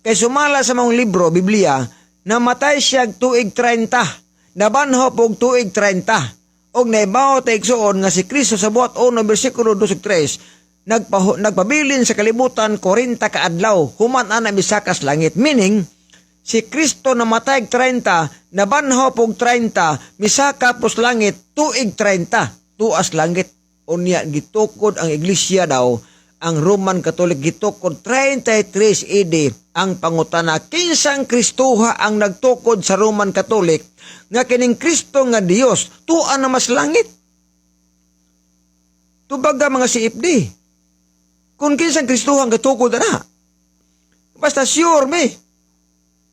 kay sumala sa mga libro, Biblia, namatay siya tuig 30, nabanho pog tuig 30, og naibaw ta igsuon nga si Kristo sa buhat 1 bersikulo 2-3, nagpabilin sa kalibutan 40 ka adlaw, human ana misakas langit. Meaning, si Kristo namatay 30, nabanho pog 30, misaka pos langit tuig 30, tuas langit. Unya gitukod ang iglesia daw, ang Roman Catholic gitukod 33 AD. Ang pangutana, kinsang Kristoha ang nagtukod sa Roman Catholic nga kining Kristo nga Dios tuan na mas langit? Tubaga mga CFD. Kung kinsang Kristoha ang gatukod na, basta sure me.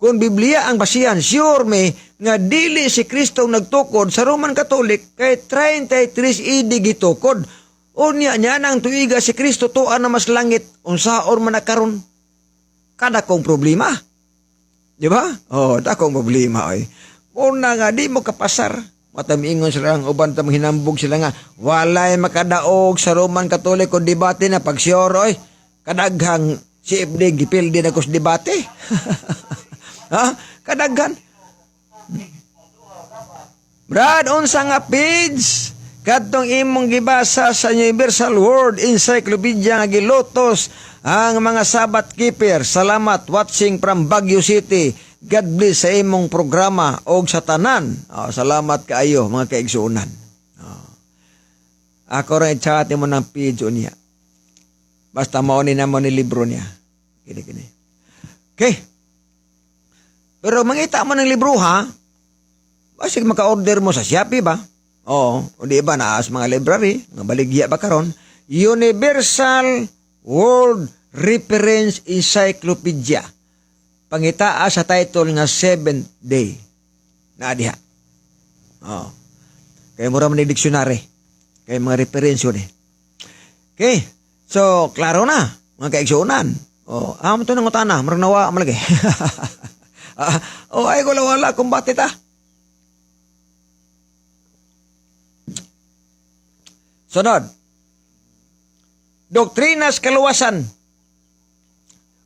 Kung Biblia ang basihan, sure me nga dili si Kristo nagtukod sa Roman Catholic kay 33 AD gitukod. Unya niya nang tuiga si Kristo tuan na mas langit, unsaon man nakaron? Kada kong problema. Di ba? Oh, da kong problema oy. Una nga di mo kapasar. Matamiingon sila ang uban tam hinambog sila nga walay makadaog sa Roman Catholic kung debate na pag sure oy. Kadaghang CFD gipildi na ko sa debate. Ha? Kadaghan. Brad, unsa nga page? Kadtong imong gibasa sa Universal World Encyclopedia nga gilotos ang mga Sabbath keeper. Salamat watching from Baguio City. God bless sa imong programa og sa tanan. Salamat kaayo mga kaigsuonan. Ako rin chat mo ng page niya. Basta mauni naman ni libro niya. Kini. Okay. Pero mangita mo ng libro ha, basig maka-order mo sa Shopee ba? Oo, o di ba naas mga library, mga baligya ba karon? Universal World Reference Encyclopedia. Pangitaa sa title nga 7th Day. Naadiha. Oo. Kaya mura man ni dictionary. Kaya mga referensyo ni. Okay. So, klaro na. Mga kaigsuunan. Amo to nang utana. Marang nawa malagay. Ay ko wala kung bakit Sunod. Doktrinas kaluwasan.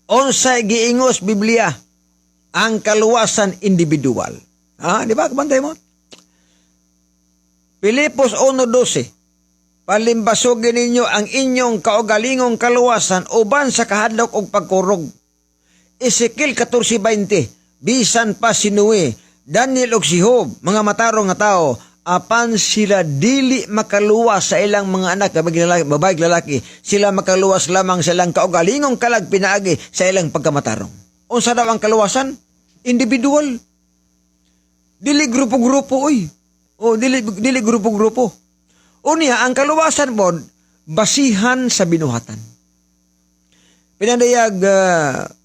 Unsay giingos Biblia ang kaluwasan individual. Di ba kabantay mo? Pilipos 1:12. Palimbasugin ninyo ang inyong kaugalingong kaluwasan uban sa kahadlok og pagkurog. Ezekiel 14:20. Bisan pa si Noe, Daniel ug si Job, mga matarong nga tao, apan sila dili makaluwas sa ilang mga anak, babae lalaki, sila makaluwas lamang sa ilang kaugalingong kalag pinaagi sa ilang pagkamatarong. Unsa daw ang kaluwasan? Individual. Dili grupo-grupo, oy. Dili grupo-grupo. Unya, ang kaluwasan mo, basihan sa binuhatan. Pinandayag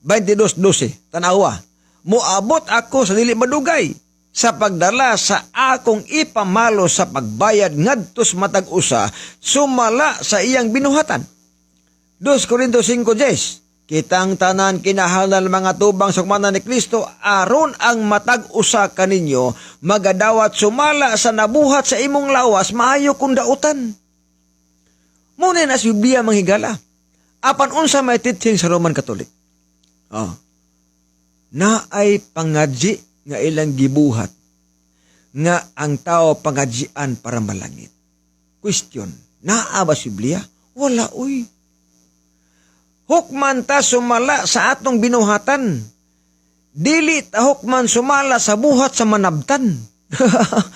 22:12, tanawa. Muabot ako sa dili madugay sa pagdala sa akong ipamalo sa pagbayad ngadtos matag usa sumala sa iyang binuhatan. 2 Corintios 5:10. Kitang tanan kinahanglan mga tubang sukmanan ni Kristo aron ang matag usa kaninyo magadawat sumala sa nabuhat sa imong lawas maayo kung dautan. Muna na sa Biblia manghigala. Apan unsa may teaching sa Roman Catholic? Na ay pangadji nga ilang gibuhat nga ang tao pangadjian para malangit. Question, naa ba sa Biblia? Wala, uy. Hukman ta sumala sa atong binuhatan. Dili ta hukman sumala sa buhat sa manabtan.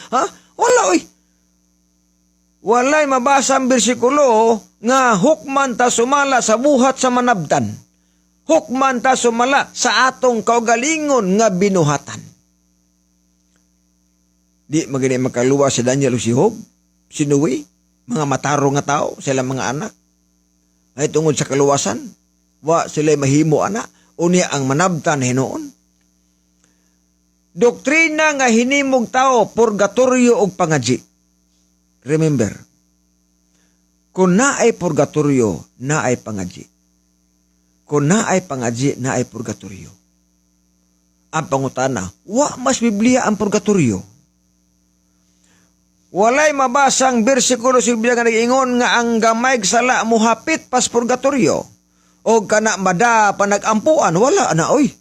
Ha? Wala, uy. Walay mabasa ang bersikulo nga hukman ta sumala sa buhat sa manabtan. hukman ta sumala sa atong kaugalingon nga binuhatan. Di magani makaluwa si Daniel o si Job, si Noe, mga matarong nga tao, sila mga anak. Ay tungod sa kaluwasan, wa sila mahimo ana, unya ang manabtan Hinoon. Doktrina nga hinimog tao, purgatorio o pangadji. Remember, kung naay purgatorio, naay pangadji. Kung naay pangadji, naay purgatorio. Ang pangutana, wa mas Biblia ang purgatorio. Walay mabasang bersikulo sa Biblia nga nag-ingon nga ang gamay sala muhapit pas purgatorio. O kana mada panagampuan, wala na oy.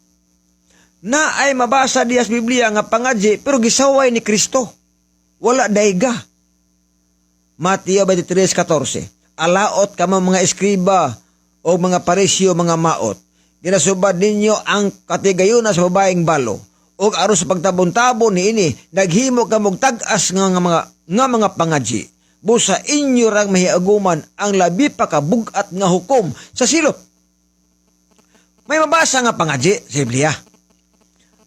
Naay mabasa diya sa Biblia nga pangadji pero gisaway ni Kristo. Wala dayga. Mateo 23:14. Alaot ka mga eskriba o mga parisyo, mga maot. Ginasubad ninyo ang katigayuna sa babaeng balo. O aron sa pagtabon-tabon niini, naghimo ka mong tag-as nga mga pangadji. Busa inyo rang mahiaguman ang labi pa kabugat nga hukom sa silot. May mabasa nga pangadji sa Biblia.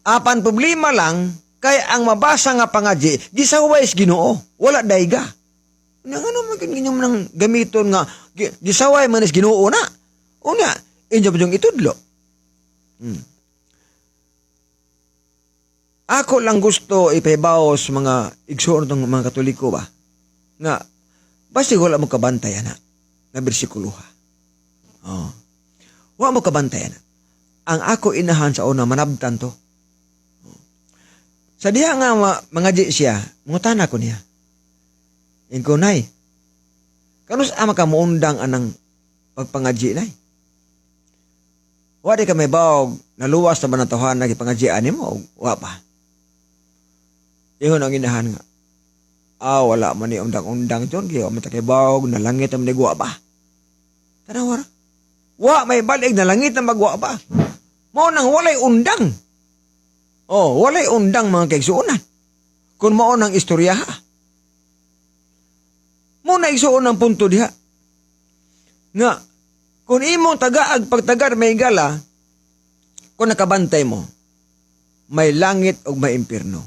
Apan problema lang, kay ang mabasa nga pangadji, gisaway sa Ginoo, wala dayga. Ano man ganyan nang gamiton nga, gisaway man is Ginoo na. Una, inyo ba yung itudlo? Ako lang gusto ipahibaw sa mga igsoon ng mga Katoliko ba? Nga, basta wala mo kabantayan na bersikulo ha. Oh. Wala mo kabantayan na. Ang ako inahan sa una, manabtan to. Oh. Sa diha nga mga di siya, mungutan ako niya. Inko nay, kanus ama ka muundang anang pagpangadji nay? Wadi ka may bawag, naluwas na ba ng tawahan na ipangadjian mo? Wa pa. Iyon ang inahan nga. Wala man ni undang-undang dyan. Kaya matakibawag na langit ang manigwa pa. Tanawa na. Wa may balig na langit ang magwa pa. Mo nang walay undang. Walay undang mga kaigsuunan. Kung mo nang istorya ha. Mo na igsuon ang punto diha. Nga, kung imong tagaag pagtagar may gala, kung nakabantay mo, may langit o may impyerno.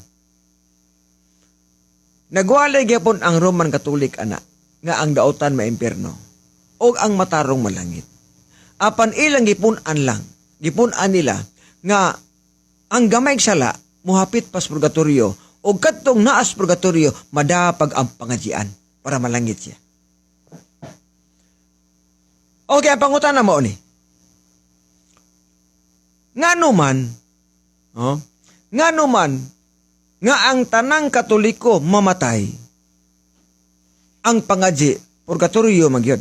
Nagwalay gyapon ang Roman Catholic ana nga ang daotan may impyerno o ang matarong malangit. Apan ilang gipunan lang, gipunan nila nga ang gamay sala muhapit pas purgatorio o kadtong naas purgatorio madapag ang pangadjian para malangit siya. Okay, ang pangutana mo ni. Ngano man nga ang tanang Katoliko mamatay, ang pangadji, purgatorio magyod.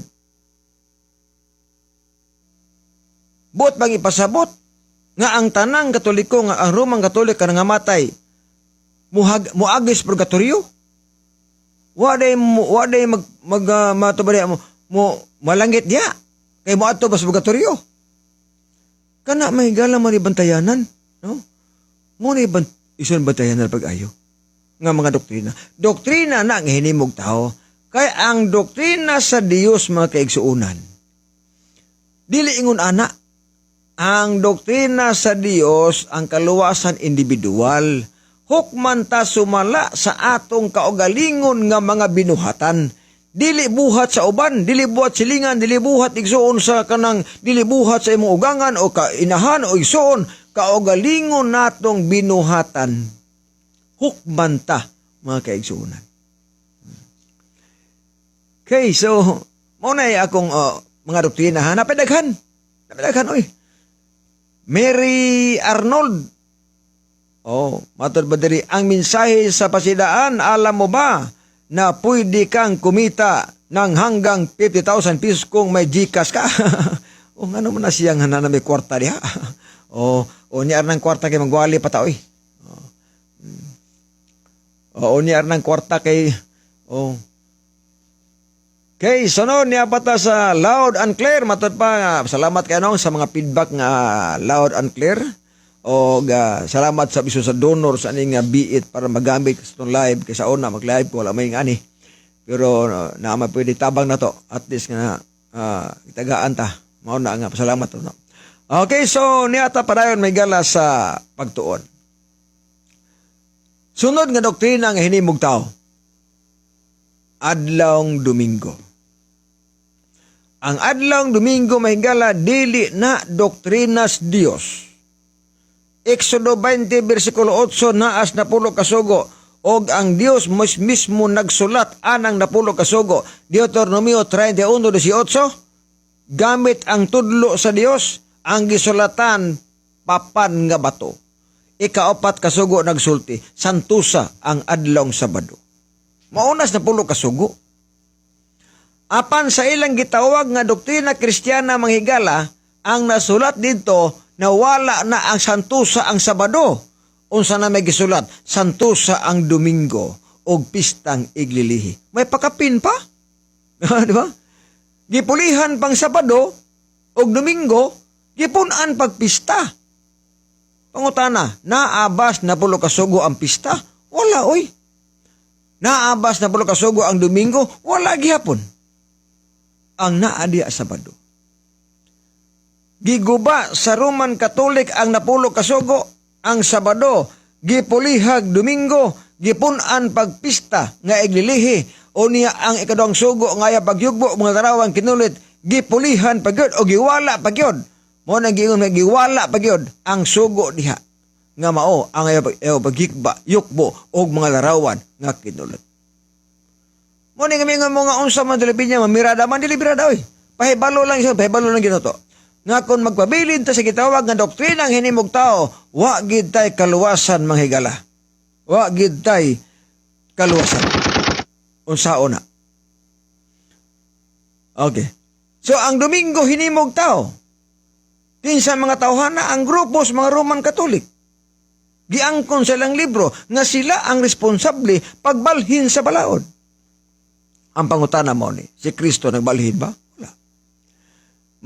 Buot bang ipasabot nga ang tanang Katoliko nga ang Romang Katolik nga matay, muagis purgatorio? Waday matubari mo malangit diya. Kay mo ato bas purgatorio. Kana may gala mo ni bantayanan, no? Mo ni ison batayan na pag-ayo nga mga doktrina. Doktrina na ang hinimog tao. Kaya ang doktrina sa Dios mga kaigsuunan. Dili ingon ana. Ang doktrina sa Dios ang kaluwasan individual. Hukman ta sumala sa atong kaugalingon nga mga binuhatan. Dili buhat sa uban, dili buhat silingan, dili buhat igsuon sa kanang, dili buhat sa imong ugangan o kainahan o igsuon, kaugalingon natong binuhatan. Hukman ta, mga kaigsuunan. Okay, so, muna akong mga doktrina ha, napidaghan, oy. Mary Arnold, matod ba diri, ang mensahe sa pasidaan, alam mo ba, na pwede kang kumita ng hanggang 50,000 pesos kung may Gcash ka. Ano mo na siyang na may kwarta diha. Niyar ng kwarta kay magwali pa taoy. Niyar ng kwarta kay Okay, sunod niya pata sa loud and clear. Matod pa, salamat kayo sa mga feedback nga loud and clear. Salamat sa biso sa donor sa aning biit para magamit sa itong live. Kaysa una, mag-live ko, wala may ngani. Pero pwede tabang na to. At least nga, itagaan ta. Mauna nga, pasalamat. No? Okay, so niata padayon may gala sa pagtuon. Sunod nga doktrina nga hinimog tao. Adlawng Domingo. Ang adlawng Domingo may gala dili na doktrinas Dios. Exodo 20 versikulo 8 naas na pulo kasugo og ang Dios mismo nagsulat anang napulo kasugo. Deuteronomio 31:18 gamit ang tudlo sa Dios ang gisulatan papan nga bato. Ikaapat kasugo nagsulti, santusa ang adlawng Sabado. Maunas na pulo kasugo. Apan sa ilang gitawag nga doktrina Kristiyana manghigala, ang nasulat dito na wala na ang santusa ang Sabado. Unsa na may gisulat, santusa ang Domingo o pistang iglilihi. May pakapin pa? Di ba? Gipulihan pang Sabado o Domingo, gipunan pagpista. Pangutana, naabas na pulo kasugo ang pista? Wala, oy. Naabas na pulo kasugo ang Domingo? Wala gihapon. Ang naadiya Sabado. Giguba sa Roman Catholic ang napulo kasugo, ang Sabado, gipulihag Domingo, gipunan pagpista nga iglilihi, o niya ang ikaduhang sugo ngaya pagyugbo mga tarawang kinulit, gipulihan pagyod o giwala pagyod. Mo nang giingon nga giwala pagyod ang sugo diha nga mao ang paghikba yukbo og mga larawan nga kinulit. Mo ning mingon mo nga unsa man dili pinya mamirada man dili birada oy. Pahibalo lang ginoto. Nga kung magpabilin ta sa gitawag nga doktrina ang hinimog tao, wa gid tay kaluwasan manghigala. Wa gid tay kaluwasan. Unsaon na? Okay. So ang Domingo hinimog tao. Kinsa mga tawhana ang grupo sa mga Roman Catholic. Giangkon sa ilang libro nga sila ang responsable pagbalhin sa balaod. Ang pangutana mo ni, si Kristo nagbalhin ba? Wala.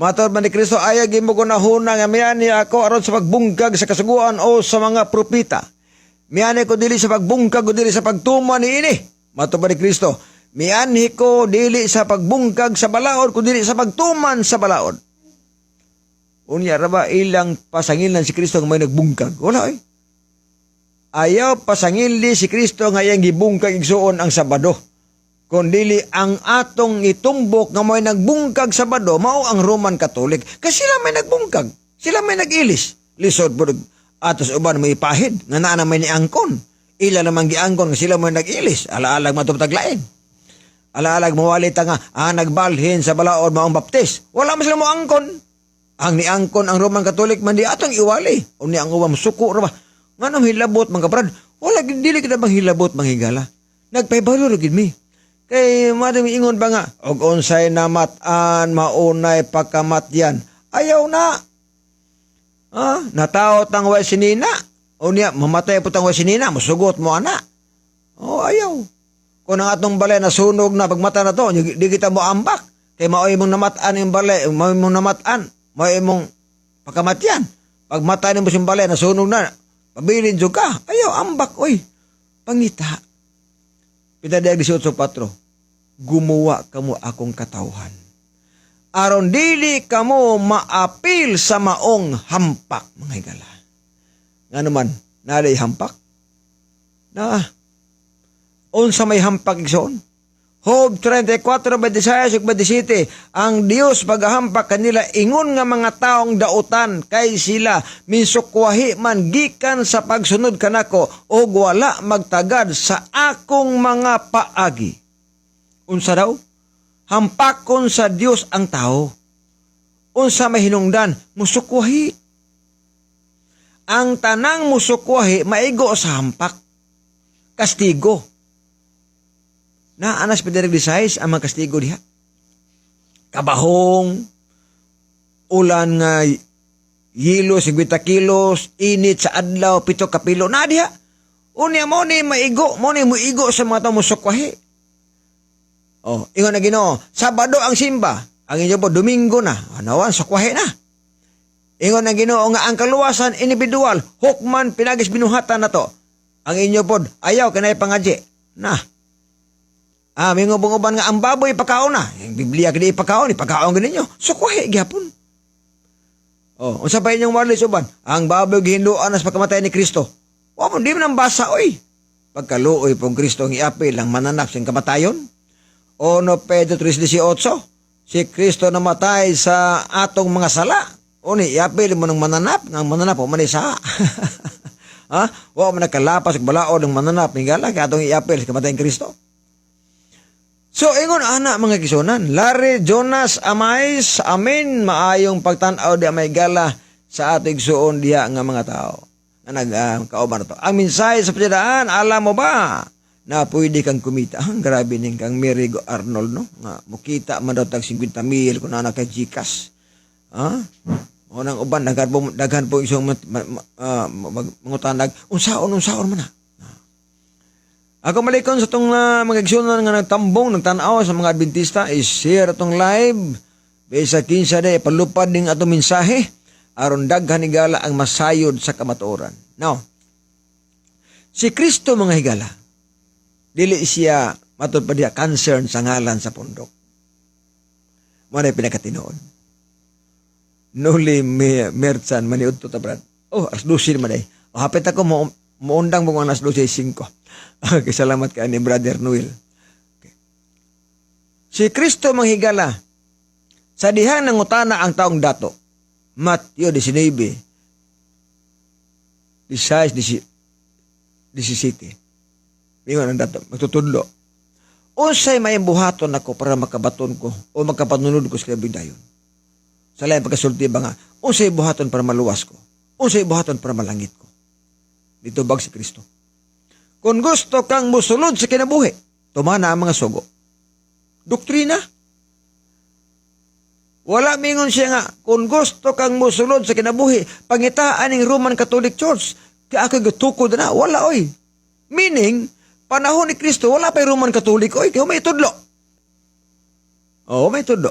Matod man ni Kristo, ayag mo ko na huna nga miyani ako aron sa pagbungkag sa kasuguan o sa mga propita. Miyani ko dili sa pagbungkag o dili sa pagtuman ni ini. Matod man ni Kristo, miyani ko dili sa pagbungkag sa balaod ko dili sa pagtuman sa balaod. Unya ra ba ilang pasangilan si Kristo nga may nagbungkag? Wala eh. Ayaw pasangili si Kristo nga iyang gibungkag igsuon ang Sabado. Kundili ang atong itumbok nga may nagbungkag Sabado mao ang Roman Catholic. Kasi sila may nagbungkag. Sila may nagilis. Lisod po atos uban may ipahid nga naa na may niangkon. Ila naman giangkon nga sila may nagilis. Alaalag matubtaglain. Alaalag mawalit nga nagbalhin sa balaod maong baptis. Wala man sila mo angkon. Ang niangkon ang Roman Catholic man di atong iwali. O ni ang uwam suko ra ba? Nganong hilabot mga kabrad? Wala dili kita bang hilabot manghigala. Nagpahibalo ra gid mi. Kay madami ingon ba nga og unsay namatan maunay pagkamatyan. Ayaw na. Nataot ang way sinina. O niya mamatay pud ang way sinina, musugot mo ana. Ayaw. Kung ang atong balay nasunog na pagmata na to, di kita mo ambak. Kay mao imong namatan ang balay, mao imong namatan. May imong pagkamatyan. Pag matay mo siyang balay, nasunog na, pabilin dyan ka. Ayaw, ambak, oy. Pangita. Pinadayag 18:4. Gumawa kamo akong katawhan. Aron dili kamo maapil sa maong hampak, mga higala. Nga naman, naday hampak? Unsa may hampak igsoon? Job 34:26-27, ang Dios paghampak kanila ingon nga mga taong dautan kay sila minsukwahi man gikan sa pagsunod kanako o wala magtagad sa akong mga paagi. Unsa daw? Hampakon sa Dios ang tao. Unsa may hinungdan? Musukwahi. Ang tanang musukwahi maigo sa hampak. Kastigo. Anas Pederig 16 ang mga kastigo diha. Kabahong, ulan nga yilo 50 kilos, init sa adlaw 7 kapilo na diha. Unya mo ni maigo, mo ni muigo sa mga tawo musukwahi. Ingon na Ginoo, Sabado ang simba, ang inyo po Domingo na, anawan sukwahi na. Ingon na Ginoo nga ang kaluwasan individual, hukman pinagis binuhatan na to. Ang inyo po ayaw kanay pangadye. Mingubong-uban nga ang baboy ipakaon na. Yung Biblia kini ipakaon ganinyo. Sukwahi gyapon. Oh, unsa pa inyong wali suban? Ang baboy gihinduan sa pagkamatay ni Kristo. Wa mo di man basa oy. Pagkaluoy pong Kristo ang iapil ang mananap sing kamatayon. Ono Pedro 3:18. Si Kristo namatay sa atong mga sala. Uni iapil mo ng mananap, ng mananap o manisa. Ha? Wa man nakalapas og balaod ng mananap hingala kay atong iapil sa kamatayon ni Kristo. So, ingon ana mga kisunan, Larry, Jonas, Amais, amin, maayong pagtanaw di amay gala sa ating suon diya nga mga tao na nagkauban na to. Ang mensahe sa pagdadaan, alam mo ba na pwede kang kumita? Grabe ning kang Mary Arnold, no? Nga, mukita man daw tag 50,000 kung na kay Gcash. Ha? O nang uban, daghan po isang mangutanag, unsaon man na. Ako malikon sa itong mga igsunan nga nagtambong, nagtanaw sa mga Adventista, i-share itong live. Bisa 15 day, palupad din atong mensahe. Aron daghan higala ang masayod sa kamatuoran. Now, si Kristo mga higala, dili siya matod pa diya concern sa ngalan sa pundok. Mo na pinakatinuod. Nuli merchan maniud to ta brad. Oh, alas 12 man day. O hapit ako muundang mo alas 12:05. Okay, salamat ka ni Brother Noel. Okay. Si Kristo manghigala sa dihang nangutana ang taong dato. Mateo 19, 16, 17. Ingon ang dato, magtutudlo. Unsay may buhaton ako para makabaton ko o makapanunod ko sa kabidayon. Sa lain pagkasulti ba nga, unsay buhaton para maluwas ko? Unsay buhaton para malangit ko? Dito bag si Kristo. Kung gusto kang musulod sa kinabuhi, tumana ang mga sugo. Doktrina. Wala mingon siya nga, kung gusto kang musulod sa kinabuhi, pangitaan ng Roman Catholic Church, kaya ako gatukod na, wala oy. Meaning, panahon ni Kristo, wala pa Roman Catholic, oy, kaya may tudlo. Oo, may tudlo.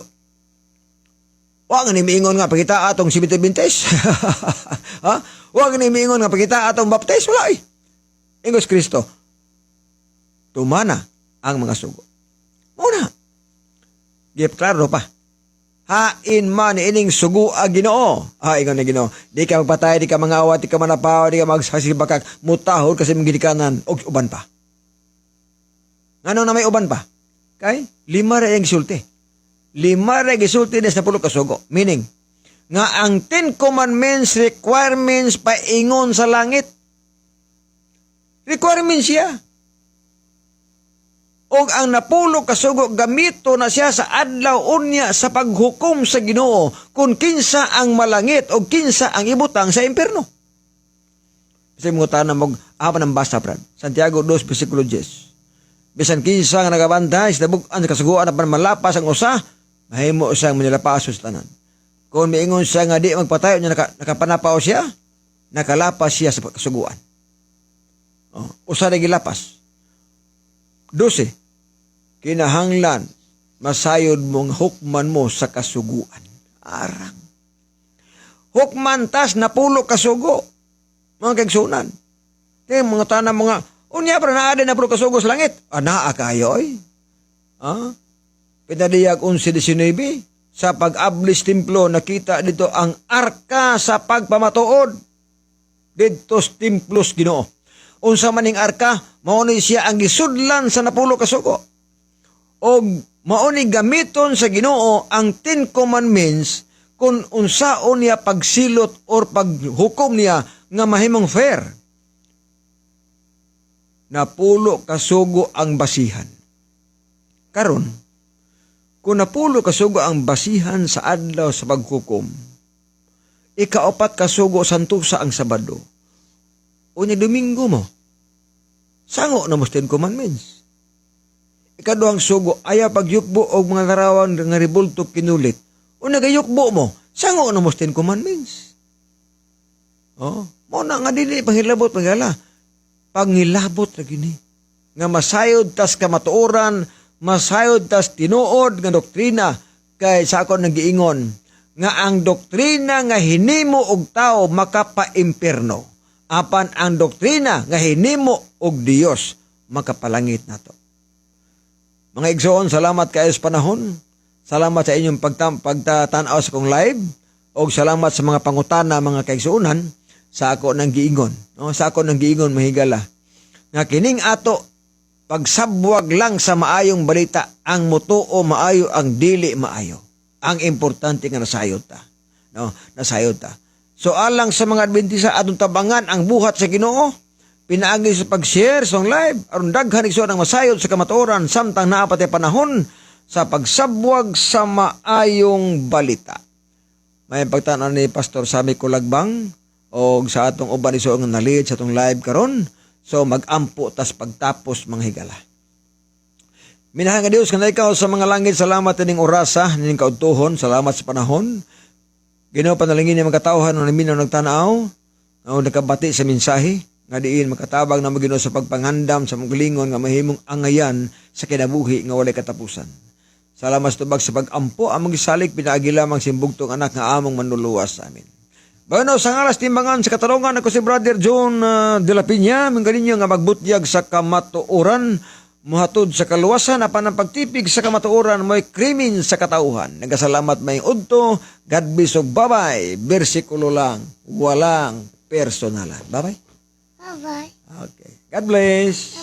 Huwag nga mingon nga, pagkita atong Sibite-Bintes. Ha? Huwag nga mingon nga, pagkita atong baptize, wala oy. Ingos Kristo, tumana ang mga sugo. Muna, gip klaro pa. Hain man ining sugo a Ginoo. Ingon na Ginoo, di ka magpatay, di ka mangawat, di ka manapaw, di ka magsasibakak, mutahod kasi magilikanan, o uban pa. Ano na may uban pa? Kay, 5 ra yung gisulti. 5 ra gisulti des na 10 ka sugo. Meaning, nga ang 10 commandments requirements paingon sa langit. Requirement siya. O ang napulo kasugo gamito na siya sa adlaw unya sa paghukom sa Ginoo kung kinsa ang malangit o kinsa ang ibutang sa impierno. Kasi mga tanong mo, apan ang basa, Brad. Santiago 2, versikulo 10. Bisan kinsa nga nagabantay, sa dabugan sa kasugoan na malapas ang usa, mahimo siyang manilapaso sa tanan. Kung miingon siya nga di magpatayo niya, nakapanapaw siya, nakalapas siya sa kasugoan. Usa na gilapas. 12. Kinahanglan masayod mong hukman mo sa kasuguan. Arang. Hukman tas napulo kasugo. Mga kagsunan. Kaya mga tanang mga, unya para naada na pulo kasugo sa langit. Anaa kayo ay. Pinadiyag 11:19. Sa pag-ablis templo, nakita dito ang arka sa pagpamatuod. Dito templos Ginoo. Unsa maning arka, mauni siya ang gisudlan sa napulo kasugo. O mauni gamiton sa Ginoo ang 10 commandments kung unsaon niya pagsilot or paghukom niya nga mahimong fair. Napulo kasugo ang basihan. Karon, kung napulo kasugo ang basihan sa adlaw sa paghukom, ika-4 kasugo santusa ang Sabado. Unya Domingo mo, sango na mo 10 commandments. Ikaduhang sugo, ayaw pagyukbo o mga larawan nga ribulto kinulit. O nagayukbo mo, sango na mo 10 commandments. Mo na nga dili, panghilabot, panghila. Panghilabot na gini. Nga masayod tas kamatuoran, masayod tas tinuod nga doktrina, kay sa ako nag-iingon, nga ang doktrina nga hinimo og tao makapa-impierno. Apan ang doktrina nga hinimo og Dios makapalangit nato. Mga igsoon, salamat kayo sa panahon. Salamat sa inyong pagtatanaw sa kong live. og salamat sa mga pangutana mga kaigsuonan sa ako nang giingon. No, sa ako nang giingon mahigala. Nga kining ato pagsabwag lang sa maayong balita, ang mutuo maayo, ang dili maayo. Ang importante nga nasayod ta. No, nasayod ta. So alang sa mga Adventista atong tabangan ang buhat sa Ginoo, pinaagi sa pag-share sa live aron daghan igsoon ang masayod sa kamatuoran samtang naa pati panahon sa pagsabwag sa maayong balita. May pagtanan ni Pastor Sammy Kulagbang o sa atong uban igsoon nga nalit sa atong live karon. So mag-ampo tas pagtapos mga higala. Minahal nga Dios kanay ikaw sa mga langit, salamat ning orasa ning kaudtohon, salamat sa panahon. Ginoo panalangin ni mga katawhan na minaw nagtanaw, o nakabati sa mensahe nga diin makatabang na Ginoo sa pagpangandam sa magalingon nga mahimong angayan sa kinabuhi nga walay katapusan. Salamat sa tubag sa pag-ampo among gisalig pinaagi lamang simbugtong anak nga among manluluwas sa amin. Bueno, sa alas timbangan sa katarungan ako si Brother John de la Piña, manggalinyo nga magbutyag sa kamatuoran, muhatod sa kaluwasan apan ang pagtipig sa kamatuoran mo'y krimen sa katauhan. Nagasalamat may udto, God bless ug bye-bye. Bersikulo lang, walang personalan. Bye-bye. Bye-bye. Okay. God bless.